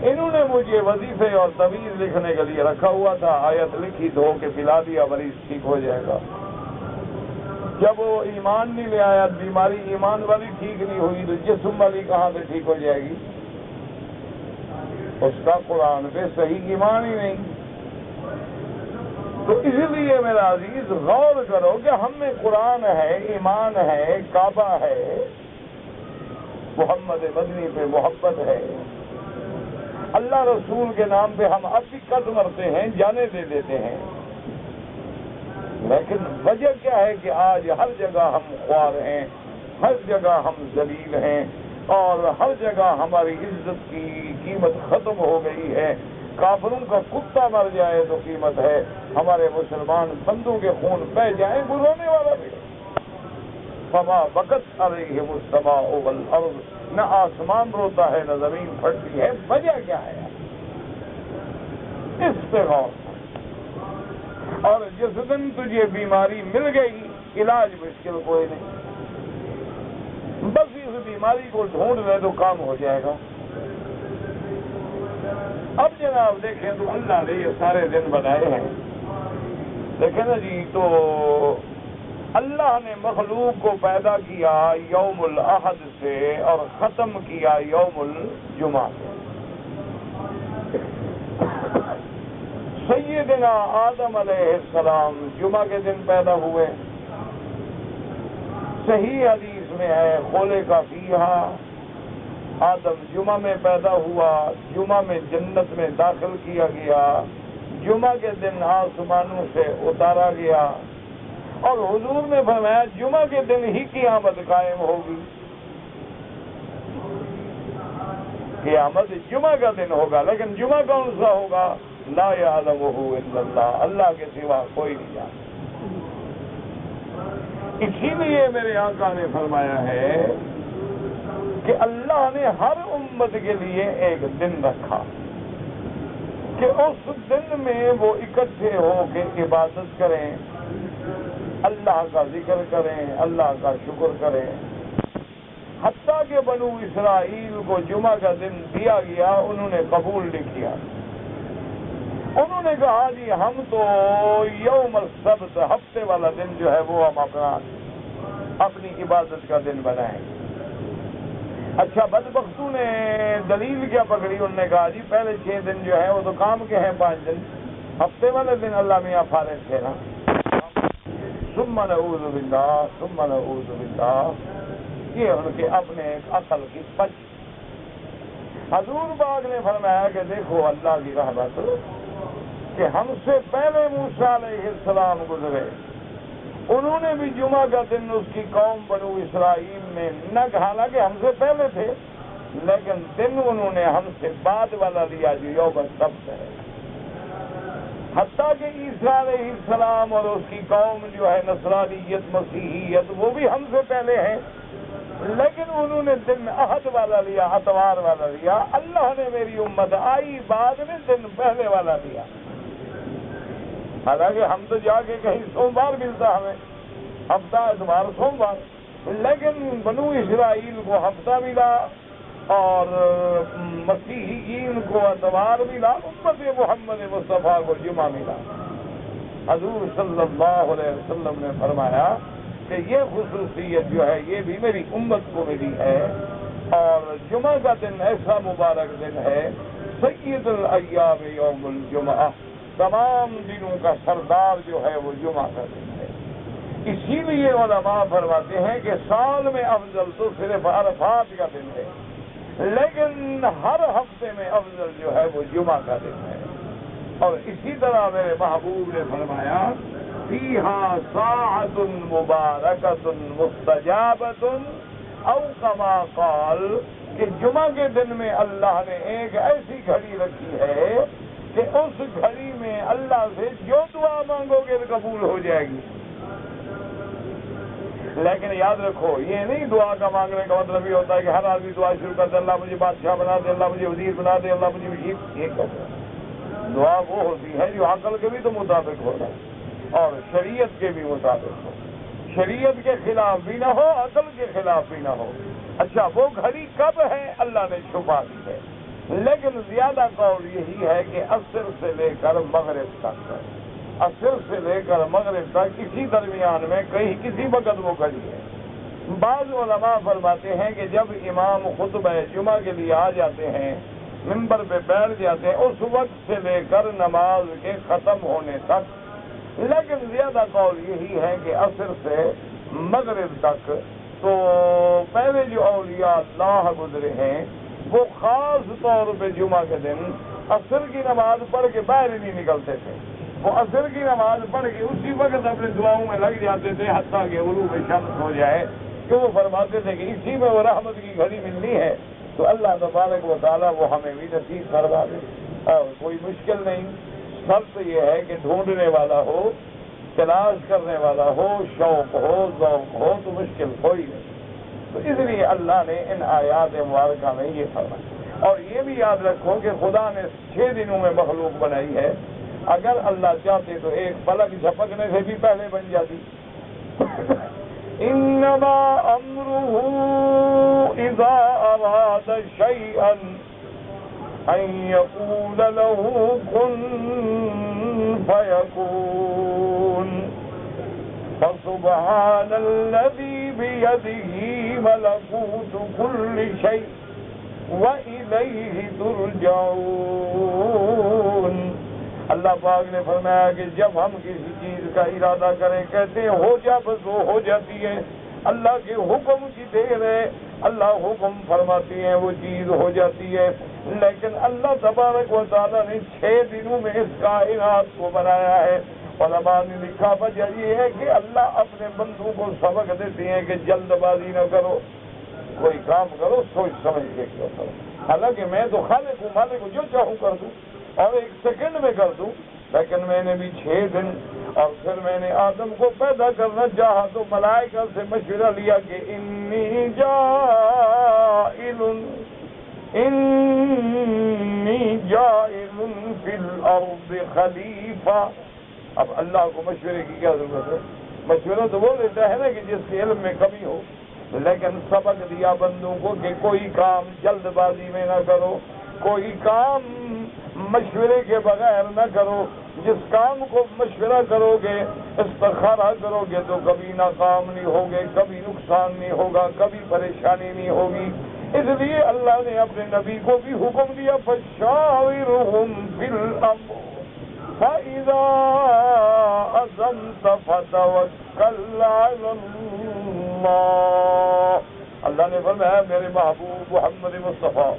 انہوں نے مجھے وظیفے اور تویز لکھنے کے لیے رکھا ہوا تھا، آیت لکھی، دھو کے پلا دیا، مریض ٹھیک ہو جائے گا۔ جب وہ ایمان نہیں لے آیا، بیماری ایمان والی ٹھیک نہیں ہوئی تو جسم والی کہاں سے ٹھیک ہو جائے گی؟ اس کا قرآن پہ صحیح ایمان ہی نہیں۔ تو اس لیے میرا عزیز غور کرو کہ ہم میں قرآن ہے، ایمان ہے، کعبہ ہے، محمد مدنی پہ محبت ہے، اللہ رسول کے نام پہ ہم اب بھی قد مرتے ہیں، جانے دے دیتے ہیں، لیکن وجہ کیا ہے کہ آج ہر جگہ ہم خوار ہیں، ہر جگہ ہم ذلیل ہیں، اور ہر جگہ ہماری عزت کی قیمت ختم ہو گئی ہے۔ کافروں کا کتا مر جائے تو قیمت ہے، ہمارے مسلمان بندوں کے خون بہ جائیں گزرنے والا بھی۔ فما بکت علیہم السماء والارض، نہ آسمان روتا ہے نہ زمین پھٹتی ہے، وجہ کیا ہے؟ اس پہ غور۔ اور جس دن تجھے بیماری مل گئی علاج مشکل کوئی نہیں، بس اس بیماری کو ڈھونڈ لے تو کام ہو جائے گا۔ اب جناب دیکھیں تو اللہ نے یہ سارے دن بنائے ہیں، دیکھیں نا جی، تو اللہ نے مخلوق کو پیدا کیا یوم الاحد سے اور ختم کیا یوم الجمعہ سے۔ سیدنا آدم علیہ السلام جمعہ کے دن پیدا ہوئے، صحیح حدیث میں ہے خلق فیہا، آدم جمعہ میں پیدا ہوا، جمعہ میں جنت میں داخل کیا گیا، جمعہ کے دن آسمانوں سے اتارا گیا، اور حضور نے فرمایا جمعہ کے دن ہی قیامت قائم ہوگی، قیامت جمعہ کا دن ہوگا، لیکن جمعہ کون سا ہوگا؟ لا یعلمہ الا اللہ، اللہ کے سوا کوئی نہیں جانتا۔ اسی لیے میرے آقا نے فرمایا ہے کہ اللہ نے ہر امت کے لیے ایک دن رکھا کہ اس دن میں وہ اکٹھے ہو کے عبادت کریں، اللہ کا ذکر کریں، اللہ کا شکر کریں۔ حتیٰ کہ بنو اسرائیل کو جمعہ کا دن دیا گیا، انہوں نے قبول نہیں کیا، انہوں نے کہا جی ہم تو یوم السبت، ہفتے والا دن جو ہے وہ ہم اپنی عبادت کا دن بنائیں۔ اچھا، بدبختوں نے دلیل کیا پکڑی؟ انہوں نے کہا جی پہلے 6 دن جو ہے وہ تو کام کے ہیں، 5 دن ہفتے والے دن اللہ میاں فارغ تھے نا۔ ثم نعوذ باللہ ثم نعوذ باللہ، یہ ان کے اپنے ایک عقل کی پچ۔ حضور پاک نے فرمایا کہ دیکھو اللہ کی رحمت کہ ہم سے پہلے موسیٰ علیہ السلام گزرے، انہوں نے بھی جمعہ کا دن اس کی قوم بنو اسرائیل میں نہ، حالانکہ ہم سے پہلے تھے، لیکن دن انہوں نے ہم سے بعد والا لیا جو یوم السبت ہے۔ حتیٰ کہ عیسیٰ علیہ السلام اور اس کی قوم جو ہے نصرانیت مسیحیت، وہ بھی ہم سے پہلے ہیں، لیکن انہوں نے دن احد والا لیا، اتوار والا لیا۔ اللہ نے میری امت آئی بعد میں دن پہلے والا لیا، حالانکہ ہم تو جا کے کہیں سوموار ملتا ہمیں، ہفتہ اتوار سوموار، لیکن بنو اسرائیل کو ہفتہ ملا اور مسیحیین کو اتوار ملا، امت محمد مصطفیٰ کو جمعہ ملا۔ حضور صلی اللہ علیہ وسلم نے فرمایا کہ یہ خصوصیت جو ہے یہ بھی میری امت کو ملی ہے، اور جمعہ کا دن ایسا مبارک دن ہے، سید الایام یوم الجمعہ، تمام دنوں کا سردار جو ہے وہ جمعہ کا دن ہے۔ اسی لیے علماء فرماتے ہیں کہ سال میں افضل تو صرف عرفات کا دن ہے، لیکن ہر ہفتے میں افضل جو ہے وہ جمعہ کا دن ہے۔ اور اسی طرح میرے محبوب نے فرمایا فیہا ساعۃ مبارکۃ مستجابۃ، او کما قال، کہ جمعہ کے دن میں اللہ نے ایک ایسی گھڑی رکھی ہے کہ اس گھڑی میں اللہ سے جو دعا مانگو گے قبول ہو جائے گی۔ لیکن یاد رکھو، یہ نہیں دعا کا مانگنے کا مطلب یہ ہوتا ہے کہ ہر آدمی دعا شروع کر دے، اللہ مجھے بادشاہ بنا دے، اللہ مجھے وزیر بنا دے، اللہ مجھے وزیر، یہ کہتے ہیں۔ دعا وہ ہوتی ہے جو عقل کے بھی تو مطابق ہو اور شریعت کے بھی مطابق ہو، شریعت کے خلاف بھی نہ ہو، عقل کے خلاف بھی نہ ہو۔ اچھا، وہ گھڑی کب ہے اللہ نے چھپا دی ہے، لیکن زیادہ قول یہی ہے کہ عصر سے لے کر مغرب تک ہے، عصر سے لے کر مغرب تک، اسی درمیان میں کہیں کسی وقت وہ گھڑی ہے۔ بعض علماء فرماتے ہیں کہ جب امام خطبہ جمعہ کے لیے آ جاتے ہیں، منبر پہ بیٹھ جاتے ہیں، اس وقت سے لے کر نماز کے ختم ہونے تک، لیکن زیادہ قول یہی ہے کہ عصر سے مغرب تک۔ تو پہلے جو اولیاء اللہ گزرے ہیں وہ خاص طور پہ جمعہ کے دن عصر کی نماز پڑھ کے باہر ہی نہیں نکلتے تھے، وہ عصر کی نماز پڑھ کے اسی وقت اپنے دعاؤں میں لگ جاتے تھے حتیٰ کہ غروب شمس ہو جائے، کہ وہ فرماتے تھے کہ اسی میں وہ رحمت کی گھڑی ملنی ہے، تو اللہ تبارک و تعالیٰ وہ ہمیں بھی نصیب کروا دے۔ اور کوئی مشکل نہیں، شرط یہ ہے کہ ڈھونڈنے والا ہو، تلاش کرنے والا ہو، شوق ہو، ذوق ہو، تو مشکل کوئی نہیں۔ تو اس لیے اللہ نے ان آیات مبارکہ میں یہ فرمایا۔ اور یہ بھی یاد رکھو کہ خدا نے 6 دنوں میں مخلوق بنائی ہے، اگر اللہ چاہتے تو ایک پلک جھپکنے سے بھی پہلے بن جاتی. انما امره اذا اراد شيئا ان يقول له كن فيكون. فسبحان الذي بيده ملكوت كل شيء وإليه ترجعون. اللہ پاک نے فرمایا کہ جب ہم کسی چیز کا ارادہ کریں کہتے ہیں ہو جا بس وہ ہو جاتی ہے. اللہ کے حکم کی دیر ہے, اللہ حکم فرماتی ہیں وہ چیز ہو جاتی ہے. لیکن اللہ تبارک و تعالیٰ نے 6 دنوں میں اس کائنات کو بنایا ہے. علماء نے لکھا وجہ یہ ہے کہ اللہ اپنے بندوں کو سبق دیتے ہیں کہ جلد بازی نہ کرو, کوئی کام کرو سوچ سمجھ کے کرو. حالانکہ میں تو خالق ہوں, مالک کو جو چاہوں کر دوں اور 1 سیکنڈ میں کر دوں, لیکن میں نے بھی 6 دن اور پھر میں نے آدم کو پیدا کرنا چاہا تو ملائکہ سے مشورہ لیا کہ انی جائل فی الارض خلیفہ. اب اللہ کو مشورے کی کیا ضرورت ہے؟ مشورہ تو وہ دیتا ہے نا کہ جس کے علم میں کمی ہو, لیکن سبق دیا بندوں کو کہ کوئی کام جلد بازی میں نہ کرو, کوئی کام مشورے کے بغیر نہ کرو. جس کام کو مشورہ کرو گے, استخارہ کرو گے تو کبھی ناکام نہیں ہوگے, کبھی نقصان نہیں ہوگا, کبھی پریشانی نہیں ہوگی. اس لیے اللہ نے اپنے نبی کو بھی حکم دیا فشاورہم فی الامر فَإِذَا عَزَمْتَ فَتَوَكَّلْ عَلَى اللَّهِ. اللہ نے فرمایا میرے محبوب محمد مصطفیٰ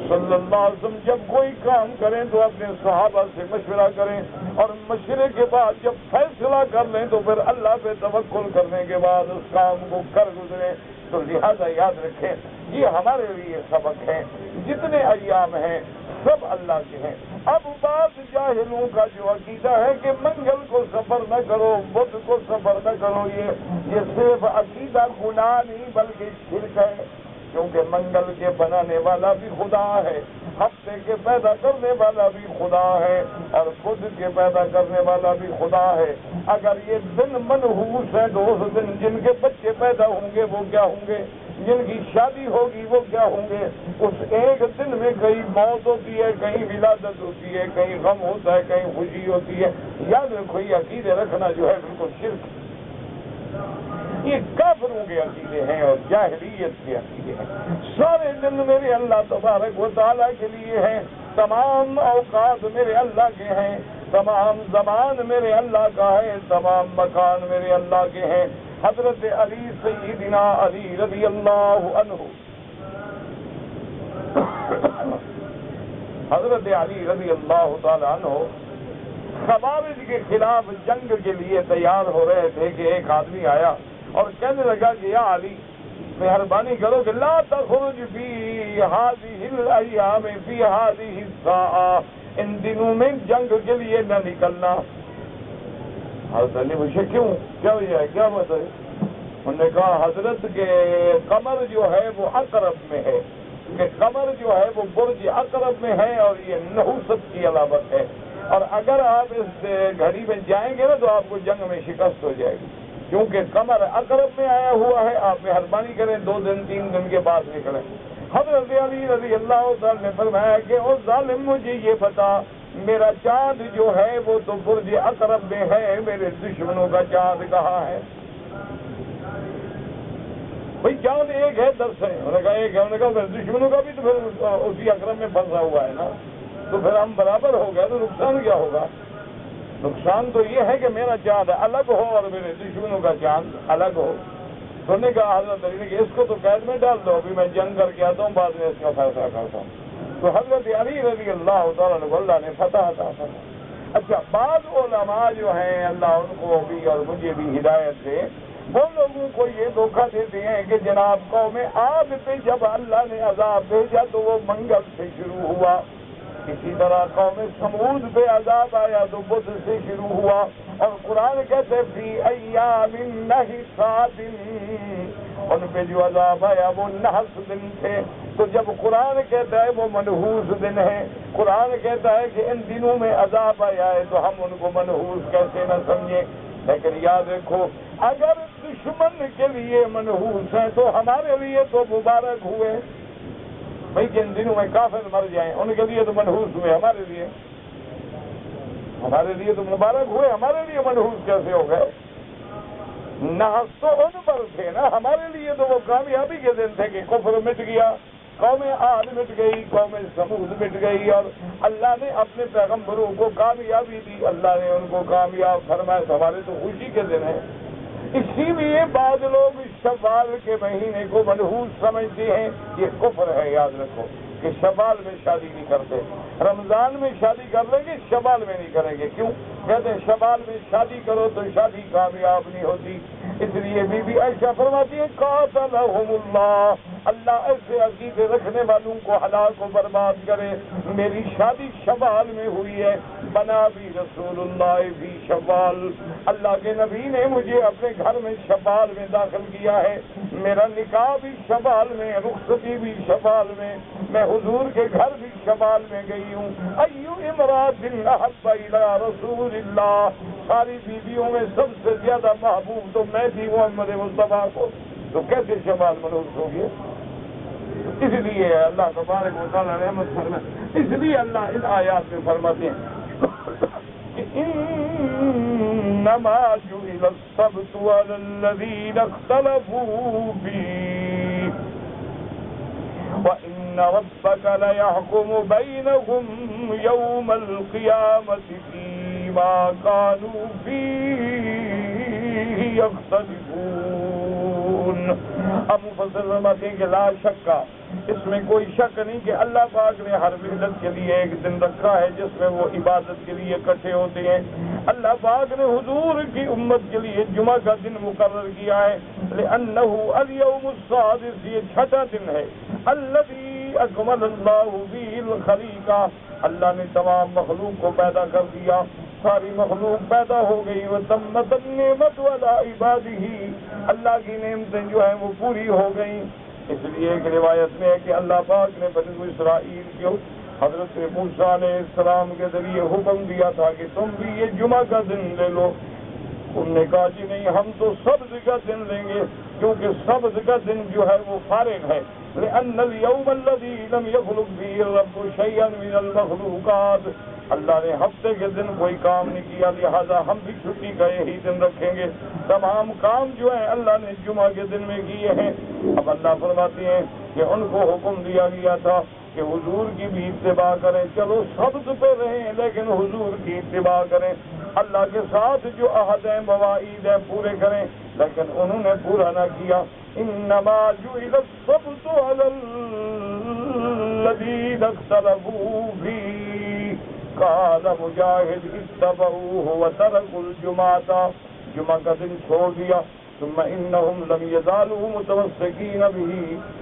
صلی اللہ علیہ وسلم جب کوئی کام کریں تو اپنے صحابہ سے مشورہ کریں, اور مشورے کے بعد جب فیصلہ کر لیں تو پھر اللہ پہ توکل کرنے کے بعد اس کام کو کر گزریں. تو لہذا یاد رکھیں یہ ہمارے لیے سبق ہے. جتنے ایام ہیں سب اللہ کے ہیں. اب بات جاہلوں کا جو عقیدہ ہے کہ منگل کو سفر نہ کرو, بدھ کو سفر نہ کرو, یہ صرف عقیدہ گناہ نہیں بلکہ شرک ہے. کیونکہ منگل کے بنانے والا بھی خدا ہے, ہفتے کے پیدا کرنے والا بھی خدا ہے, اور بدھ کے پیدا کرنے والا بھی خدا ہے. اگر یہ دن منحوس ہے تو اس دن جن کے بچے پیدا ہوں گے وہ کیا ہوں گے, جن کی شادی ہوگی وہ کیا ہوں گے. اس ایک دن میں کہیں موت ہوتی ہے, کہیں ولادت ہوتی ہے, کہیں غم ہوتا ہے, کہیں خوشی ہوتی ہے. یاد رکھو یہ عقیدے رکھنا جو ہے بالکل شرک, یہ کافروں کے عقیدے ہیں اور جاہلیت کے عقیدے ہیں. سارے دن میرے اللہ تبارک و تعالیٰ کے لیے ہیں, تمام اوقات میرے اللہ کے ہیں, تمام زمان میرے اللہ کا ہے, تمام مکان میرے اللہ کے ہیں. حضرت علی سیدنا علی رضی اللہ عنہ, حضرت علی رضی اللہ تعالی عنہ خوارج کے خلاف جنگ کے لیے تیار ہو رہے تھے کہ ایک آدمی آیا اور کہنے لگا کہ یا علی مہربانی کرو کہ لا تخرج فی هذه الایام فی هذه الساعه, ان دنوں میں جنگ کے لیے نہ نکلنا. حضرت علی پوچھے کیوں, کیا وجہ ہے, کیا بات ہے؟ انہوں نے کہا حضرت کے قمر جو ہے وہ عقرب میں ہے, کہ قمر جو ہے وہ برج عقرب میں ہے اور یہ نحوست کی علامت ہے, اور اگر آپ اس گھڑی میں جائیں گے نا تو آپ کو جنگ میں شکست ہو جائے گی. کیونکہ قمر عقرب میں آیا ہوا ہے, آپ مہربانی کریں 2 دن 3 دن کے بعد نکلیں. حضرت علی رضی اللہ تعالی نے فرمایا کہ او ظالم مجھے یہ بتا میرا چاند جو ہے وہ تو برج عقرب میں ہے, میرے دشمنوں کا چاند کہاں ہے؟ بھئی چاند ایک ہے 10 ہے. انہوں نے کہا ایک ہے. انہوں نے کہا میرے دشمنوں کا بھی تو پھر اسی عقرب میں پھنسا ہوا ہے نا, تو پھر ہم برابر ہو گئے تو نقصان کیا ہوگا؟ نقصان تو یہ ہے کہ میرا چاند الگ ہو اور میرے دشمنوں کا چاند الگ ہو. تو نے کہا حضرت علی نے کہ اس کو تو قید میں ڈال دو, ابھی میں جنگ کر کے آتا ہوں, بعد میں اس کا فیصلہ کرتا ہوں. تو حضرت علی رضی اللہ تعالیٰ عنہ اللہ نے فتح عطا فرمائی. اچھا, بعض علماء جو ہیں اللہ ان کو بھی اور مجھے بھی ہدایت دے, وہ لوگوں کو یہ دھوکہ دیتے ہیں کہ جناب قوم عاد پہ جب اللہ نے عذاب بھیجا تو وہ منگل سے شروع ہوا, اسی طرح قوم سمود پہ عذاب آیا تو بدھ سے شروع ہوا. اور قرآن کہتے فی ایام نحسات ان پہ جو عذاب آیا وہ نحس دن تھے. تو جب قرآن کہتا ہے وہ منحوس دن ہے، قرآن کہتا ہے کہ ان دنوں میں عذاب آیا ہے، تو ہم ان کو منحوس کیسے نہ سمجھیں. لیکن یاد رکھو اگر دشمن کے لیے منحوس ہیں تو ہمارے لیے تو مبارک ہوئے. بھائی جن دنوں میں کافر مر جائیں ان کے لیے تو منحوس ہوئے، ہمارے لیے تو مبارک ہوئے. ہمارے لیے منحوس کیسے ہو گئے؟ نحس تو ان پر تھے نا، ہمارے لیے تو وہ کامیابی کے دن تھے کہ کفر مٹ گیا، قوم عاد مٹ گئی، قوم سمود مٹ گئی، اور اللہ نے اپنے پیغمبروں کو کامیابی دی، اللہ نے ان کو کامیاب فرمایا. تو ہمارے تو خوشی کے دن ہیں. اسی لیے بعض لوگ شوال کے مہینے کو منحوس سمجھتے ہیں. یہ کفر ہے. یاد رکھو کہ شوال میں شادی نہیں کرتے، رمضان میں شادی کر لیں گے، شوال میں نہیں کریں گے. کیوں؟ کہتے ہیں شوال میں شادی کرو تو شادی کامیاب نہیں ہوتی. اس لیے بی بی عائشہ فرماتی ہے قاتلہم اللہ، اللہ ایسے عقیدے رکھنے والوں کو ہلاک و برباد کرے. میری شادی شوال میں ہوئی ہے، بنا بھی رسول اللہ بھی شوال، اللہ کے نبی نے مجھے اپنے گھر میں شوال میں داخل کیا ہے. میرا نکاح بھی شوال میں، رخصتی بھی شوال میں، میں حضور کے گھر بھی شوال میں گئی ہوں. ایو امرات احب الی رسول اللہ، ساری بیویوں میں سب سے زیادہ محبوب تو میں تھی محمد مصطفیٰ کو. تو کیسے شوال منحوس ہو گئے؟ اس لیے اللہ تبارک و تعالیٰ رحمت فرمائے. اس لیے اللہ ان آیات میں فرماتے ہیں انما جعل السبت على الذين اختلفوا فيه وان ربك ليحكم بينهم يوم القيامة فيما كانوا فيه يختلفون. اب مفسر فرماتے ہیں کہ لا شک، اس میں کوئی شک نہیں کہ اللہ پاک نے ہر ملت کے لیے ایک دن رکھا ہے جس میں وہ عبادت کے لیے اکٹھے ہوتے ہیں. اللہ پاک نے حضور کی امت کے لیے جمعہ کا دن مقرر کیا ہے، لأنه اليوم السادس، یہ چھٹا دن ہے، الذي اکمل اللہ به الخلیقہ، اللہ نے تمام مخلوق کو پیدا کر دیا، ساری مخلوق پیدا ہو گئی. وتمت النعمت علی عبادہ، اللہ کی نعمتیں جو ہیں وہ پوری ہو گئیں. اس لیے ایک روایت میں ہے کہ اللہ پاک نے بنی اسرائیل کو حضرت موسیٰ علیہ السلام کے ذریعے حکم دیا تھا کہ تم بھی یہ جمعہ کا دن لے لو. انہوں نے کہا جی نہیں، ہم تو سبت کا دن لیں گے، کیونکہ سبت کا دن جو ہے وہ فارغ ہے. لأن اليوم الذي لم يخلق فيه الرب شيئا من المخلوقات، اللہ نے ہفتے کے دن کوئی کام نہیں کیا، لہذا ہم بھی چھٹی کا یہی دن رکھیں گے. تمام کام جو ہیں اللہ نے جمعہ کے دن میں کیے ہیں. اب اللہ فرماتے ہیں کہ ان کو حکم دیا گیا تھا کہ حضور کی بھی اتباع کریں. چلو سبت پہ رہیں لیکن حضور کی اتباع کریں، اللہ کے ساتھ جو عہد ہیں مواعید ہیں پورے کریں، لیکن انہوں نے پورا نہ کیا. انما جعل السبت علی الذین اختلفوا فیہ، قال مجاہد اتبعوہ وترکوا الجمعۃ، جمعہ کا دن چھوڑ دیا. ثم انہم لم یزالوا متمسکین بہ،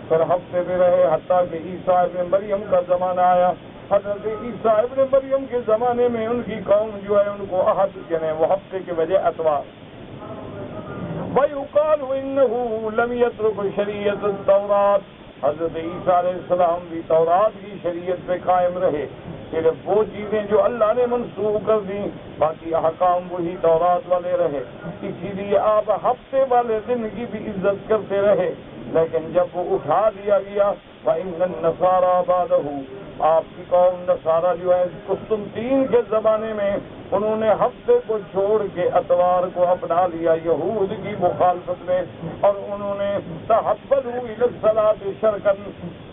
پھر ہفتے پہ رہے حتیٰ کہ عیسیٰ ابن مریم کا زمانہ آیا. حضرت عیسیٰ ابن مریم کے زمانے میں ان کی قوم جو ہے ان کو عہد یعنی وہ ہفتے کے بجائے اتوار. وَيُقَالُ إِنَّهُ لَمْ يَتْرُكْ شَرِيعَةَ التَّوْرَاۃ، حضرت عیسیٰ علیہ السلام بھی تورات کی شریعت پہ قائم رہے، صرف وہ چیزیں جو اللہ نے منسوخ کر دیں، باقی احکام وہی تورات والے رہے. اسی لیے آپ ہفتے والے دن کی بھی عزت کرتے رہے. لیکن جب وہ اٹھا دیا گیا وَإِنَّ النَّصَارَىٰ بَعْدَهُ، آپ کی قوم نصارہ جو ہے قسطنطین کے زمانے میں انہوں نے ہفتے کو چھوڑ کے اتوار کو اپنا لیا یہود کی مخالفت میں، اور انہوں نے تحولوا الی الصلاۃ شرقا،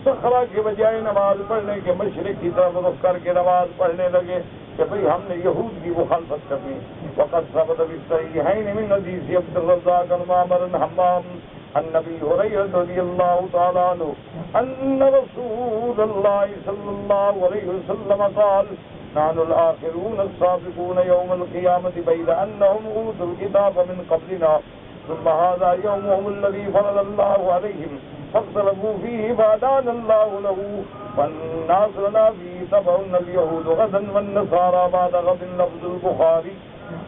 صخرہ کے بجائے نماز پڑھنے کے مشرق کی طرف رخ کر کے نماز پڑھنے لگے کہ بھئی ہم نے یہود کی مخالفت کرنی. وقد ثبت فی الصحیحین من حدیث عبد الرزاق بن معمر بن حمام عن ابی ہریرہ رضی اللہ تعالی عنہ ان رسول اللہ صلی اللہ علیہ وسلم قال نحن الآخرون السابقون يوم القيامة بيد أنهم أوتوا الكتاب من قبلنا ثم هذا يومهم الذي فرض الله عليهم فاختلفوا فيه فهدانا الله له والناس لنا فيه تبعنا اليهود غدا والنصارى بعد غد. لفظ البخاری.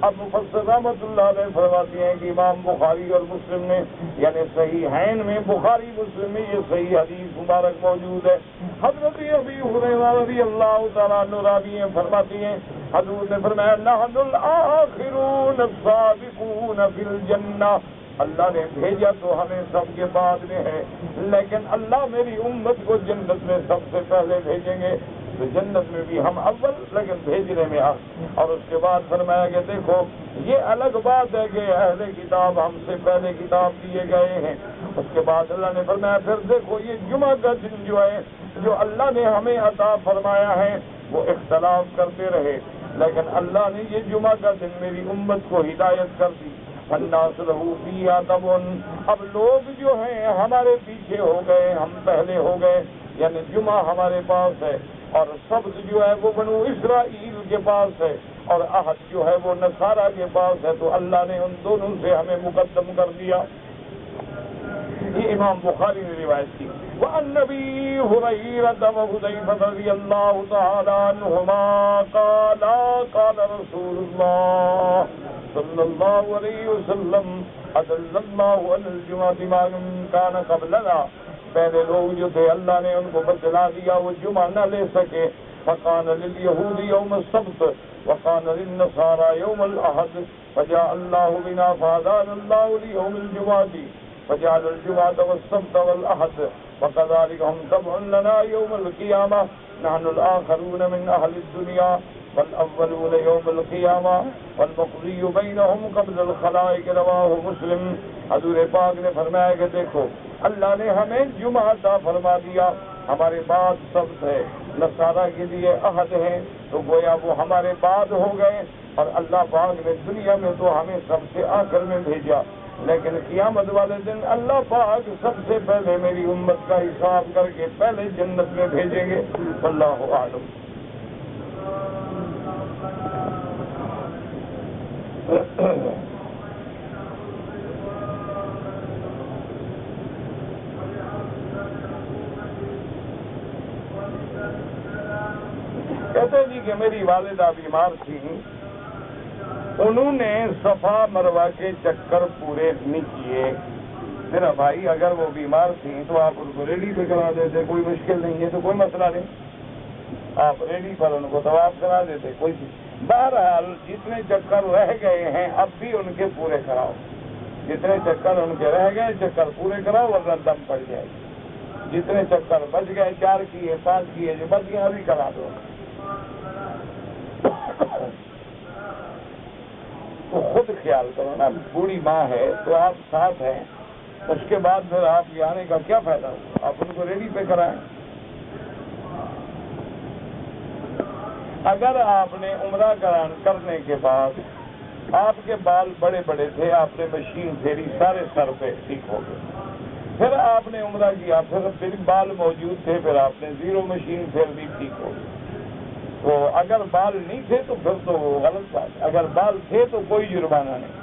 اب مفسر رحمۃ اللہ علیہ فرماتے ہیں کہ امام بخاری اور مسلم نے یعنی صحیحین میں بخاری مسلم میں یہ صحیح حدیث مبارک موجود ہے. حضرت ابی ہریرہ رضی اللہ تعالیٰ عنہ راوی ہیں فرماتی ہیں حضور نے فرمایا نحن الآخرون السابقون فی الجنہ. اللہ نے بھیجا تو ہمیں سب کے بعد میں ہے لیکن اللہ میری امت کو جنت میں سب سے پہلے بھیجیں گے. تو جنت میں بھی ہم اول لیکن بھیجنے میں اور اس کے بعد فرمایا کہ دیکھو یہ الگ بات ہے کہ اہل کتاب ہم سے پہلے کتاب دیے گئے ہیں. اس کے بعد اللہ نے فرمایا پھر دیکھو یہ جمعہ کا دن جو ہے جو اللہ نے ہمیں عطا فرمایا ہے وہ اختلاف کرتے رہے لیکن اللہ نے یہ جمعہ کا دن میری امت کو ہدایت کر دی. الناس لہو فیہا تبعٌ. اب لوگ جو ہیں ہمارے پیچھے ہو گئے ہم پہلے ہو گئے یعنی جمعہ ہمارے پاس ہے اور سبت جو ہے وہ بنو اسرائیل کے پاس ہے اور احد جو ہے وہ نصارہ کے پاس ہے. تو اللہ نے ان دونوں سے ہمیں مقدم کر دیا. یہ امام بخاری نے روایت کی. وعن ابی ہریرہ وحذیفہ رضی اللہ تعالی عنہما قال قال رسول اللہ صلی اللہ علیہ وسلم ادل اللہ علی الجمعۃ من کان قبلنا. پہلے لوگ جو تھے اللہ نے ان کو بتلا دیا وہ جمعہ نہ لے سکے. فقال لليهود يوم السبت وقال للنصارى يوم الأحد فجاء الله بنا فهدانا الله ليوم الجمعة فجعل الجمعة والسبت والأحد وكذلك هم تبع لنا يوم القيامة نحن الآخرون من أهل الدنيا والأولون يوم القيامة والمقضي بينهم قبل الخلائق. رواه مسلم. حضور پاک نے فرمایا کہ دیکھو اللہ نے ہمیں جمعہ عطا فرما دیا ہمارے بعد سبت ہے نصارہ کے لیے احد ہے تو گویا وہ ہمارے بعد ہو گئے اور اللہ پاک نے دنیا میں تو ہمیں سب سے آخر میں بھیجا لیکن قیامت والے دن اللہ پاک سب سے پہلے میری امت کا حساب کر کے پہلے جنت میں بھیجیں گے. اللہ اعلم. کہتے جی کہ میری والدہ بیمار تھی انہوں نے صفا مروہ کے چکر پورے نہیں کیے. میرا بھائی اگر وہ بیمار تھی تو آپ ان کو ریڈی پہ کرا دیتے کوئی مشکل نہیں ہے تو کوئی مسئلہ نہیں آپ ریڈی پر ان کو طواف کرا دیتے کوئی. بہرحال جتنے چکر رہ گئے ہیں اب بھی ان کے پورے کراؤ. جتنے چکر ان کے رہ گئے چکر پورے کراؤ ورنہ دم پڑ جائے گی. جتنے چکر بچ گئے 4 کیے 5 کیے جو بچ گئے ابھی کرا دو. تو خود خیال کرو نا بوڑھی ماں ہے تو آپ ساتھ ہیں اس کے بعد پھر آپ کے آنے کا کیا فائدہ ہو. آپ ان کو ریڈی پہ کرائیں. اگر آپ نے عمرہ کرنے کے بعد آپ کے بال بڑے بڑے تھے آپ نے مشین پھیری سارے سر پہ ٹھیک ہو گئے پھر آپ نے عمرہ کیا پھر بال موجود تھے پھر آپ نے زیرو مشین پھیر دی ٹھیک ہو گئی. تو اگر بال نہیں تھے تو پھر تو غلط بات. اگر بال تھے تو کوئی جرمانہ نہیں.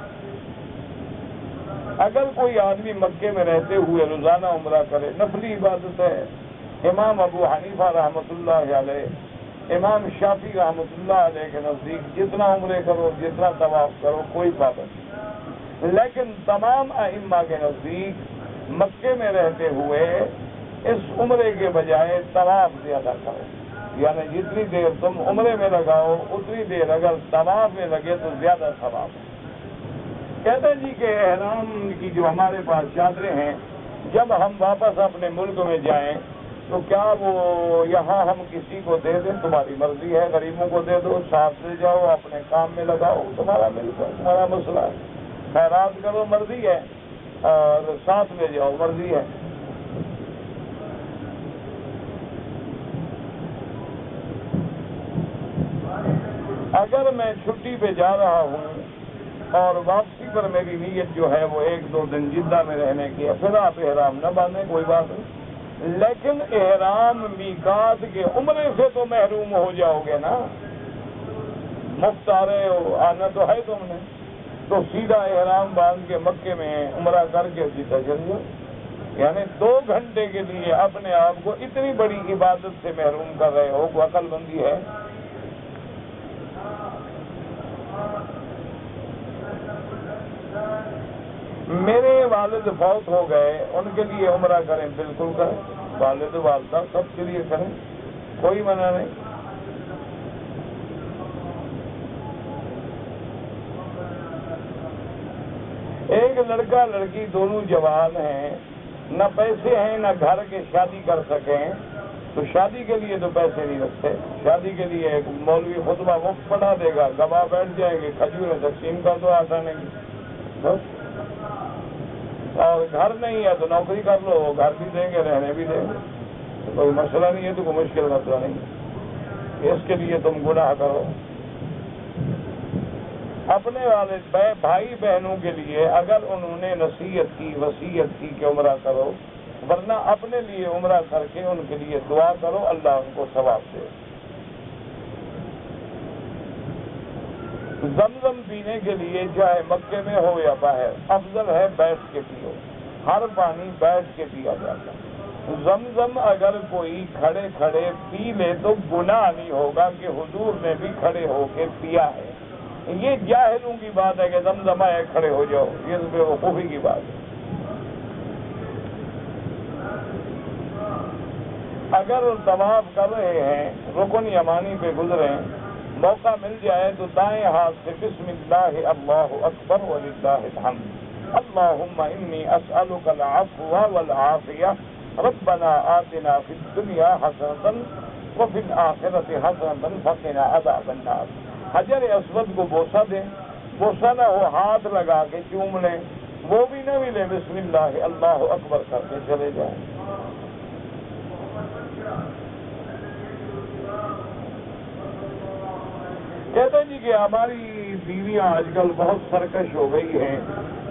اگر کوئی آدمی مکے میں رہتے ہوئے روزانہ عمرہ کرے نفلی عبادت ہے. امام ابو حنیفہ رحمۃ اللہ علیہ امام شافعی رحمۃ اللہ علیہ کے نزدیک جتنا عمرے کرو جتنا طواف کرو کوئی پابندی نہیں. لیکن تمام ائمہ کے نزدیک مکے میں رہتے ہوئے اس عمرے کے بجائے طواف زیادہ کرو. یعنی جتنی دیر تم عمرے میں لگاؤ اتنی دیر اگر طواف میں لگے تو زیادہ ثواب ہے. کہتے ہیں جی کہ احرام کی جو ہمارے پاس چادریں ہیں جب ہم واپس اپنے ملک میں جائیں تو کیا وہ یہاں ہم کسی کو دے دیں؟ تمہاری مرضی ہے. غریبوں کو دے دو ساتھ لے جاؤ اپنے کام میں لگاؤ تمہارا ملک ہے تمہارا مسئلہ ہے. خیرات کرو مرضی ہے اور ساتھ لے جاؤ مرضی ہے. اگر میں چھٹی پہ جا رہا ہوں اور واپسی پر میری نیت جو ہے وہ 1-2 دن جدہ میں رہنے کی ہے پھر آپ احرام نہ باندھیں کوئی بات نہیں. لیکن احرام میقات کے عمرے سے تو محروم ہو جاؤ گے نا. مفت آ رہے ہو آنا تو ہے تم نے تو سیدھا احرام باندھ کے مکے میں عمرہ کر کے سیدھا چل جاؤ. یعنی 2 گھنٹے کے لیے اپنے آپ کو اتنی بڑی عبادت سے محروم کر رہے ہو. کوئی عقل مندی ہے؟ میرے والد فوت ہو گئے، ان کے لیے عمرہ کریں، بالکل کریں، والد والدہ سب کے لیے کریں، کوئی منع نہیں۔ ایک لڑکا لڑکی دونوں جوان ہیں، نہ پیسے ہیں نہ گھر کے شادی کر سکیں، تو شادی کے لیے تو پیسے نہیں رکھتے، شادی کے لیے ایک مولوی خطبہ مفت پڑھا دے گا، گواہ بیٹھ جائیں گے، کھجوریں تقسیم کر دو آسانے کی بس۔ اور گھر نہیں ہے تو نوکری کر لو، گھر بھی دیں گے، رہنے بھی دیں گے، کوئی مسئلہ نہیں ہے، تو کوئی مشکل مسئلہ نہیں ہے، اس کے لیے تم گناہ کرو۔ اپنے والد بھائی بہنوں کے لیے اگر انہوں نے نصیحت کی، وصیت کی کہ عمرہ کرو، ورنہ اپنے لیے عمرہ کر کے ان کے لیے دعا کرو، اللہ ان کو ثواب دے۔ زمزم پینے کے لیے چاہے مکے میں ہو یا باہر، افضل ہے بیٹھ کے پیو، ہر پانی بیٹھ کے پیا جاتا ہے۔ زمزم اگر کوئی کھڑے کھڑے پی لے تو گناہ نہیں ہوگا کہ حضور نے بھی کھڑے ہو کے پیا ہے۔ یہ جاہلوں کی بات ہے کہ زمزم ہے کھڑے ہو جاؤ، یہ بے وقوفی کی بات ہے۔ اگر طواف کر رہے ہیں، رکن یمانی پہ گزریں، موقع مل جائے تو دائیں ہاتھ سے بسم اللہ اللہ اکبر وللہ الحمد، اللہم انی اسألک العفو والعافیہ، ربنا آتنا فی الدنیا حسنۃ وفی الآخرۃ حسنۃ وقنا عذاب النار۔ حجر اسود کو بوسہ دیں، بوسہ نہ ہو ہاتھ لگا کے چوم لیں، وہ بھی نہ ملے بسم اللہ اللہ اکبر کر کے چلے جائیں۔ کہتے ہیں جی کہ ہماری بیویاں آج کل بہت سرکش ہو گئی ہیں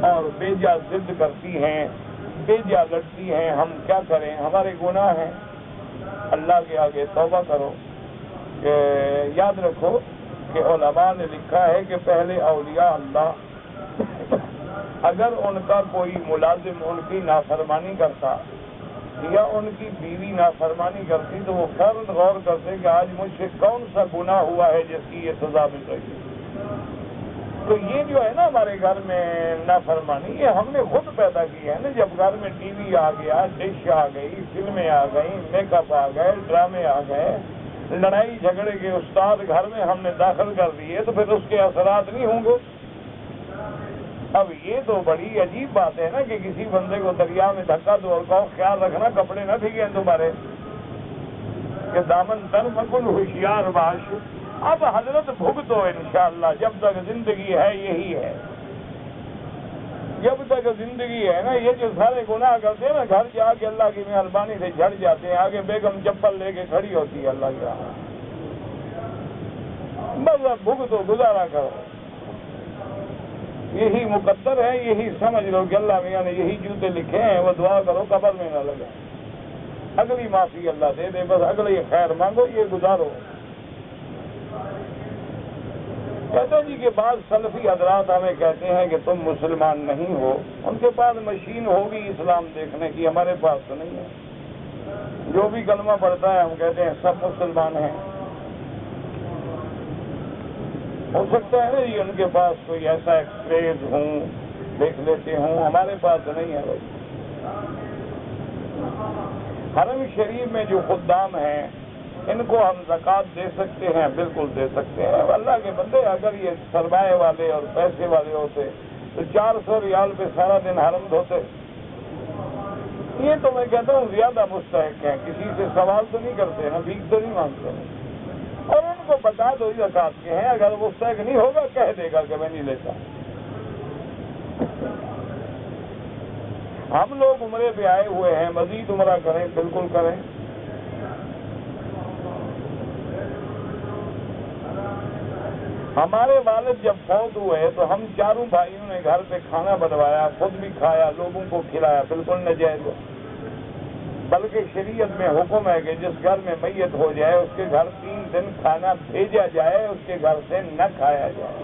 اور بیجا ضد کرتی ہیں، بیجا لڑتی ہیں، ہم کیا کریں، ہمارے گناہ ہیں، اللہ کے آگے توبہ کرو۔ کہ یاد رکھو کہ علماء نے لکھا ہے کہ پہلے اولیاء اللہ اگر ان کا کوئی ملازم ان کی نافرمانی کرتا یا ان کی بیوی نافرمانی کرتی تو وہ فوراً غور کرتے کہ آج مجھ سے کون سا گناہ ہوا ہے جس کی یہ سزا مل رہی ہے۔ تو یہ جو ہے نا ہمارے گھر میں نافرمانی، یہ ہم نے خود پیدا کی ہے نا۔ جب گھر میں ٹی وی آ گیا، ڈش آ گئی، فلمیں آ گئی، میک اپ آ گئے، ڈرامے آ گئے، لڑائی جھگڑے کے استاد گھر میں ہم نے داخل کر دیے، تو پھر اس کے اثرات نہیں ہوں گے۔ اب یہ تو بڑی عجیب بات ہے نا کہ کسی بندے کو دریا میں دھکا دو اور کہو خیال رکھنا کپڑے نہ بھیگیں تمہارے، کہ دامن تن مکن ہوشیار باش۔ اب حضرت بھگتو انشاءاللہ، جب تک زندگی ہے یہی ہے، جب تک زندگی ہے نا۔ یہ جو سارے گناہ کرتے ہیں نا، گھر جا کے اللہ کی مہربانی سے جھڑ جاتے ہیں، آگے بیگم چپل لے کے کھڑی ہوتی ہے اللہ کے یہاں۔ بس اب بھگتو، گزارا کرو، یہی مقدر ہے، یہی سمجھ لو کہ اللہ میاں نے یہی جوتے لکھے ہیں، وہ دعا کرو قبر میں نہ لگے، اگلی معافی اللہ دے دے، بس اگلی خیر مانگو، یہ گزارو۔ کہتے ہیں جی کہ بعض سلفی حضرات ہمیں کہتے ہیں کہ تم مسلمان نہیں ہو، ان کے پاس مشین ہوگی اسلام دیکھنے کی، ہمارے پاس تو نہیں ہے۔ جو بھی کلمہ پڑھتا ہے ہم کہتے ہیں سب مسلمان ہیں۔ ہو سکتا ہے نا جی ان کے پاس کوئی ایسا ایکسپریز ہوں، دیکھ لیتے ہوں، ہمارے پاس تو نہیں ہے بھائی۔ حرم شریف میں جو خدام ہیں ان کو ہم زکوٰۃ دے سکتے ہیں، بالکل دے سکتے ہیں۔ اللہ کے بندے اگر یہ سرمایہ والے اور پیسے والے ہوتے تو 400 ریال پہ سارا دن حرم دھوتے۔ یہ تو میں کہتا ہوں زیادہ مستحق ہیں، کسی سے سوال تو نہیں کرتے ہیں، بھیک تو نہیں مانگتے ہیں، اور ان کو بتا دو زکوٰۃ کے ہیں، اگر وہ مستحق نہیں ہوگا کہہ دے گا کہ میں نہیں لیتا۔ ہم لوگ عمرے پہ آئے ہوئے ہیں، مزید عمرہ کریں، بالکل کریں۔ ہمارے والد جب فوت ہوئے تو ہم چاروں بھائیوں نے گھر پہ کھانا بنوایا، خود بھی کھایا، لوگوں کو کھلایا، بالکل ناجائز، بلکہ شریعت میں حکم ہے کہ جس گھر میں میت ہو جائے اس کے گھر 3 دن کھانا بھیجا جائے، اس کے گھر سے نہ کھایا جائے۔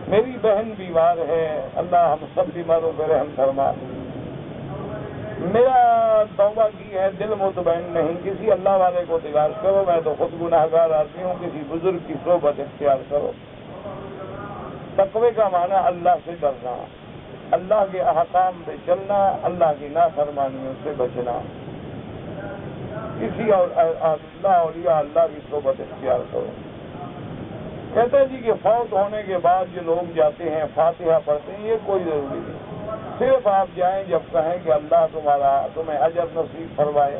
میری بہن بیمار ہے، اللہ ہم سب بیماروں پہ رحم فرما۔ میرا توبہ کی ہے، دل مطمئن نہیں، کسی اللہ والے کو تلاش کرو، میں تو خود گناہ گار آدمی ہوں، کسی بزرگ کی صحبت اختیار کرو۔ تقوی کا معنی اللہ سے ڈرنا، اللہ کے احکام پہ چلنا، اللہ کی نافرمانیوں سے بچنا، کسی اور اللہ اولیاء اللہ کی صحبت اختیار کرو۔ کہتے ہیں جی کہ فوت ہونے کے بعد جو لوگ جاتے ہیں فاتحہ پڑھتے ہیں، یہ کوئی ضروری نہیں، صرف آپ جائیں جب کہیں کہ اللہ تمہیں اجر نصیب فرمائے،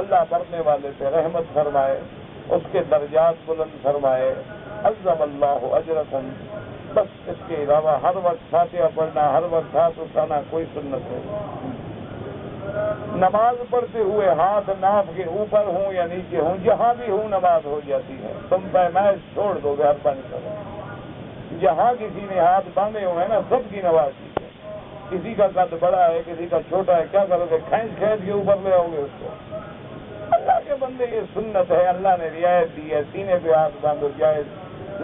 اللہ مرنے والے پہ رحمت فرمائے، اس کے درجات بلند فرمائے، عظم اللہ اجرکم، بس اس کے علاوہ ہر وقت فاتحہ پڑھنا، ہر وقت ہاتھ اٹھانا کوئی سنت نہیں۔ نماز پڑھتے ہوئے ہاتھ ناف کے اوپر ہوں یا نیچے ہوں، جہاں بھی ہوں نماز ہو جاتی ہے، تم پیمائش چھوڑ دو گے ہر پانی کرو۔ جہاں کسی نے ہاتھ باندھے ہوئے ہیں نا، سب کی نماز کی ہے، کسی کا قد بڑا ہے، کسی کا چھوٹا ہے، کیا کرو گے؟ کھینچ کے اوپر لے آؤ گے اس کو۔ اللہ کے بندے یہ سنت ہے، اللہ نے رعایت دی ہے، سینے پہ ہاتھ باندھو جائز،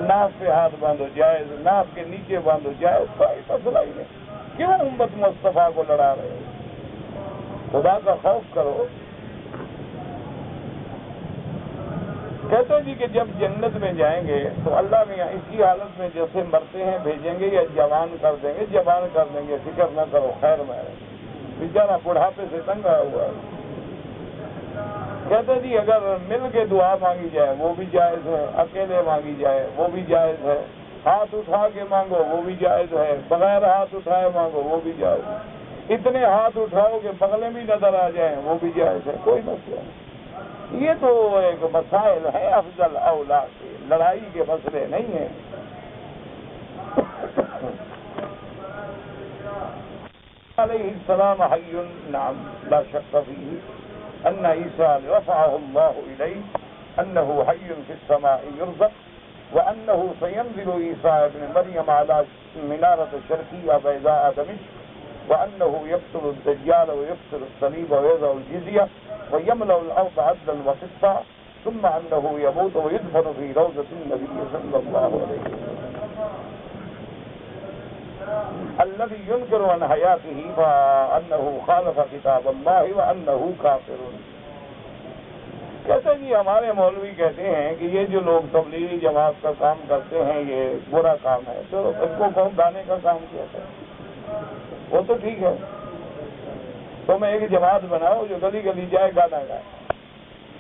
ناف پہ ہاتھ باندھو جائز، ناف کے نیچے باندھو جائز، کوئی مسئلہ ہی نہیں۔ کیوں امت مصطفیٰ کو لڑا رہے ہیں؟ خدا کا خوف کرو۔ کہتے ہیں جی کہ جب جنت میں جائیں گے تو اللہ میں اسی حالت میں جیسے مرتے ہیں بھیجیں گے یا جوان کر دیں گے؟ جوان کر دیں گے، فکر نہ کرو، خیر میں بیچارہ بڑھاپے سے تنگ آیا ہوا ہے۔ کہتے ہیں جی اگر مل کے دعا مانگی جائے وہ بھی جائز ہے، اکیلے مانگی جائے وہ بھی جائز ہے، ہاتھ اٹھا کے مانگو وہ بھی جائز ہے، بغیر ہاتھ اٹھائے مانگو وہ بھی جائز ہے، اتنے ہاتھ اٹھاؤ کہ بغلیں بھی نظر آ جائیں وہ بھی جائز ہے، کوئی مسئلہ نہیں۔ یہ تو ایک مسائل ہے افضل اولا کے، لڑائی کے مسئلے نہیں ہیں۔ علیہ السلام حی نعم لا شک فیہ ان عیسیٰ رفعہ اللہ الیہ انہ حی فی السماء یرزق وانہ سینزل عیسیٰ ابن مریم علی منارۃ شرقیہ بیضاء دمشق وأنه يقتل الدجال ويكسر الصليب ويضع الجزية ويملأ الأرض عدلا وقسطا ثم أنه يموت ويدفن في روضة النبي صلى الله عليه وسلم الذي ينكر عن حياته فأنه خالف كتاب الله وأنه كافر۔ کہتے ہیں جی ہمارے مولوی کہتے ہیں کہ یہ جو لوگ تبلیغی جماعت کا کام کرتے ہیں یہ برا کام ہے، تو ان کو کون گانے کا کام کہتا ہے؟ وہ تو ٹھیک ہے، تم ایک جماعت بناؤ جو گلی گلی جائے گانا گائے،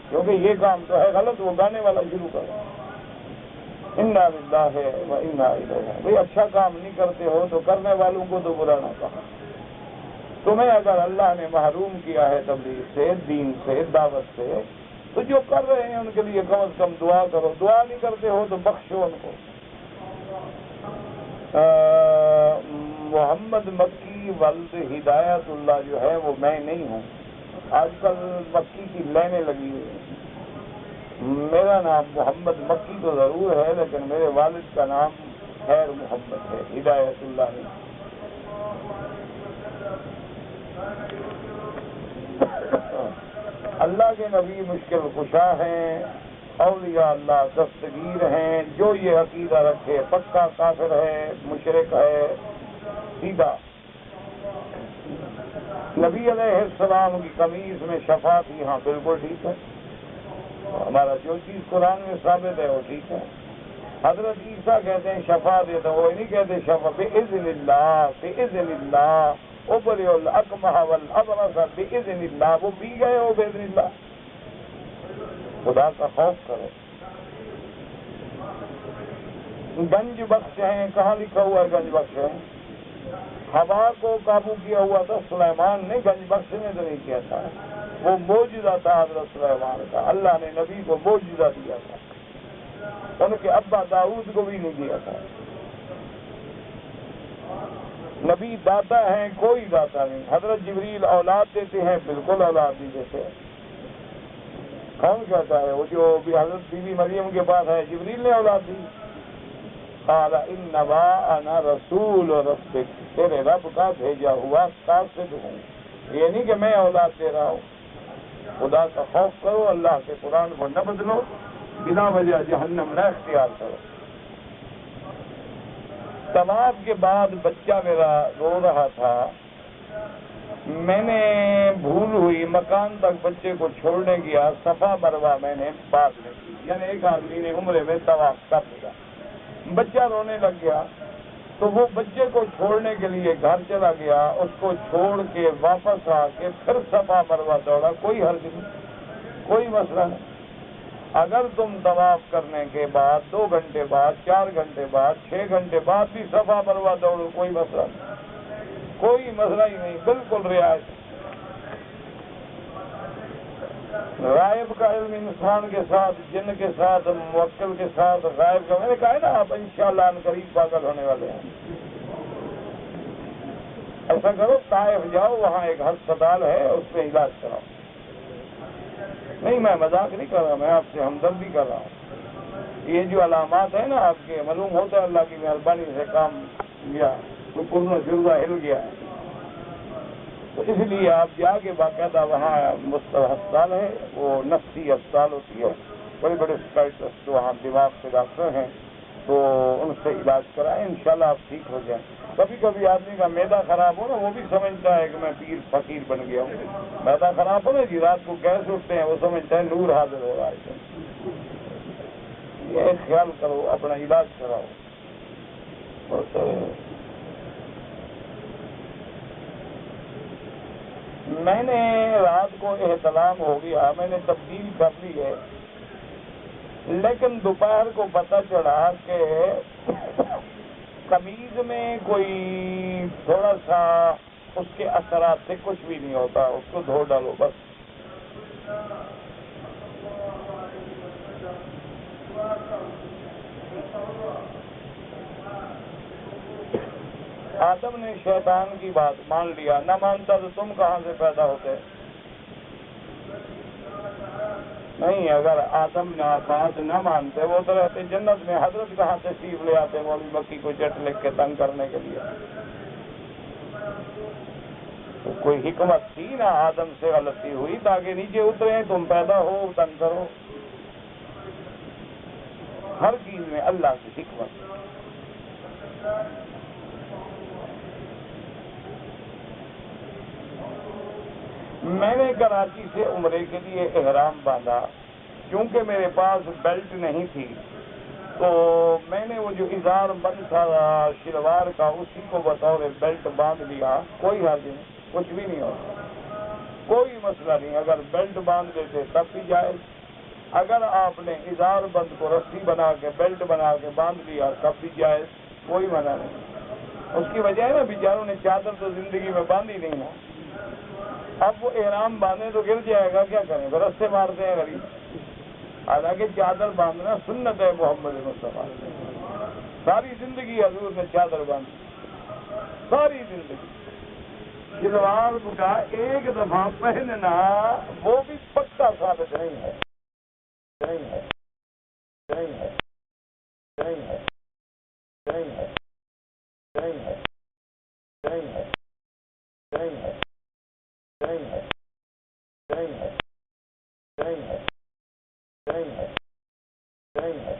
کیونکہ یہ کام تو ہے غلط، وہ گانے والا شروع کرو۔ انا للہ و انا الیہ، بھئی اچھا کام نہیں کرتے ہو تو کرنے والوں کو تو برا نہ کہو۔ تمہیں اگر اللہ نے محروم کیا ہے تبلیغ سے، دین سے، دعوت سے، تو جو کر رہے ہیں ان کے لیے کم از کم دعا کرو، دعا نہیں کرتے ہو تو بخشو ان کو۔ محمد مکی ولد ہدایت اللہ جو ہے وہ میں نہیں ہوں، آج کل مکی کی لائنیں لگی ہوئی ہیں، میرا نام محمد مکی تو ضرور ہے لیکن میرے والد کا نام خیر محمد ہے، ہدایت اللہ نہیں۔ اللہ کے نبی مشکل کشا ہیں، اولیاء اللہ دستگیر ہیں، جو یہ عقیدہ رکھے پکا کافر ہے، مشرک ہے، سیدھا۔ نبی علیہ السلام کی قمیص میں شفا تھی، ہاں بالکل ٹھیک ہے، ہمارا جو چیز قرآن میں ثابت ہے وہ ٹھیک ہے۔ حضرت عیسیٰ کہتے ہیں شفا دیتا، وہ نہیں کہتے شفا بِإِذْنِ اللَّهِ بِإِذْنِ اللَّهِ ابرئ الاکمہ والابرص بِإِذْنِ اللَّهِ، وہ پی گئے ہو بِإِذْنِ اللَّهِ۔ خدا کا خوف کرو۔ گنج بخش ہیں، کہاں لکھا ہوا ہے گنج بخش ہے؟ ہوا کو قابو کیا ہوا تھا سلیمان نے، گنج بخش نے تو نہیں کیا تھا، وہ معجزہ تھا حضرت سلیمان کا، اللہ نے نبی کو معجزہ دیا تھا، ان کے ابا داؤد کو بھی نہیں دیا تھا۔ نبی داتا ہیں، کوئی داتا نہیں۔ حضرت جبریل اولاد دیتے ہیں، بالکل اولاد نہیں دیتے۔ کون کہتا ہے؟ وہ جو بھی حضرت بی بی مریم کے پاس ہے، جبریل نے اولاد دی۔ قال انما انا رسول ربک، تیرے رب کا بھیجا ہوا قاصد ہوں، یہ نہیں کہ میں اولاد دے رہا ہوں۔ خدا کا خوف کرو، اللہ کے قرآن کو نہ بدلو، بلا وجہ جہنم نہ اختیار کرو۔ طواف کے بعد بچہ میرا رو رہا تھا، میں نے بھول ہوئی مکان تک بچے کو چھوڑنے گیا، صفا مروہ میں نے بعد میں کی، یعنی ایک آدمی نے عمرے میں طواف کر دیا، بچہ رونے لگ گیا، تو وہ بچے کو چھوڑنے کے لیے گھر چلا گیا، اس کو چھوڑ کے واپس آ کے پھر صفا مروا دوڑا، کوئی حرج نہیں، کوئی مسئلہ نہیں۔ اگر تم طواف کرنے کے بعد 2 گھنٹے بعد، 4 گھنٹے بعد، 6 گھنٹے بعد بھی صفا مروا دوڑو، کوئی مسئلہ نہیں، کوئی مسئلہ ہی نہیں، بالکل رعایت۔ غائب کا علم انسان کے ساتھ، جن کے ساتھ، موکل کے ساتھ، غائب کا، میں نے کہا ہے نا آپ انشاءاللہ ان قریب پاگل ہونے والے ہیں۔ ایسا کرو، طائف جاؤ، وہاں ایک ہسپتال ہے، اس میں علاج کراؤ۔ نہیں، میں مذاق نہیں کر رہا، میں آپ سے ہمدردی کر رہا ہوں۔ یہ جو علامات ہیں نا آپ کے، معلوم ہوتا ہے اللہ کی مہربانی سے کام لیا، کوئی پرنا جرگا ہل گیا ہے، تو اس لیے آپ جا کے باقاعدہ وہاں ہسپتال ہے، وہ نفسی ہسپتال ہوتی ہے، بڑے بڑے اسپیشلسٹ وہاں دماغ کے ڈاکٹر ہیں، تو ان سے علاج کرائیں، انشاءاللہ آپ ٹھیک ہو جائیں۔ کبھی کبھی آدمی کا معدہ خراب ہو نا، وہ بھی سمجھتا ہے کہ میں پیر فقیر بن گیا ہوں۔ معدہ خراب ہو نا جی، رات کو گیس اٹھتے ہیں، وہ سمجھتا ہے نور حاضر ہو رہا ہے۔ یہ خیال کرو، اپنا علاج کراؤ۔ میں نے رات کو احتلام ہو گیا، میں نے تبدیل کر لی ہے، لیکن دوپہر کو پتہ چلا کہ قمیض میں کوئی تھوڑا سا اس کے اثرات سے کچھ بھی نہیں ہوتا، اس کو دھو ڈالو بس۔ آدم نے شیطان کی بات مان لیا، نہ مانتا تو تم کہاں سے پیدا ہوتے؟ نہیں، اگر آدم نے بات نہ مانتے، وہ تو رہتے جنت میں، حضرت کہاں تشریف لے آتے مولوی مکی کو چٹ لکھ کے تنگ کرنے کے لیے؟ تو کوئی حکمت تھی نا، آدم سے غلطی ہوئی تاکہ نیچے اتریں، تم پیدا ہو، تنگ کرو۔ ہر چیز میں اللہ کی حکمت۔ میں نے کراچی سے عمرے کے لیے احرام باندھا، کیونکہ میرے پاس بیلٹ نہیں تھی، تو میں نے وہ جو اظہار بند تھا شلوار کا، اسی کو بطور بیلٹ باندھ لیا، کوئی حرج نہیں، کچھ بھی نہیں ہوتا، کوئی مسئلہ نہیں۔ اگر بیلٹ باندھ دیتے تب بھی جائز، اگر آپ نے اظہار بند کو رسی بنا کے، بیلٹ بنا کے باندھ لیا تب بھی جائز، کوئی منع نہیں۔ اس کی وجہ ہے نا، بیچاروں نے چادر تو زندگی میں باندھی نہیں نا، اب وہ احرام باندھے تو گر جائے گا، کیا کریں، رستے مارتے ہیں غریب۔ حالانکہ چادر باندھنا سنت ہے محمد مصطفیٰ، ساری زندگی حضور نے چادر باندھی، ساری زندگی۔ شلوار کا ایک دفعہ پہننا وہ بھی پکا ثابت نہیں ہے، نہیں ہے، نہیں ہے، نہیں ہے، نہیں ہے، نہیں ہے، نہیں ہے، نہیں ہے، نہیں ہے، نہیں ہے، نہیں ہے، نہیں ہے، نہیں ہے،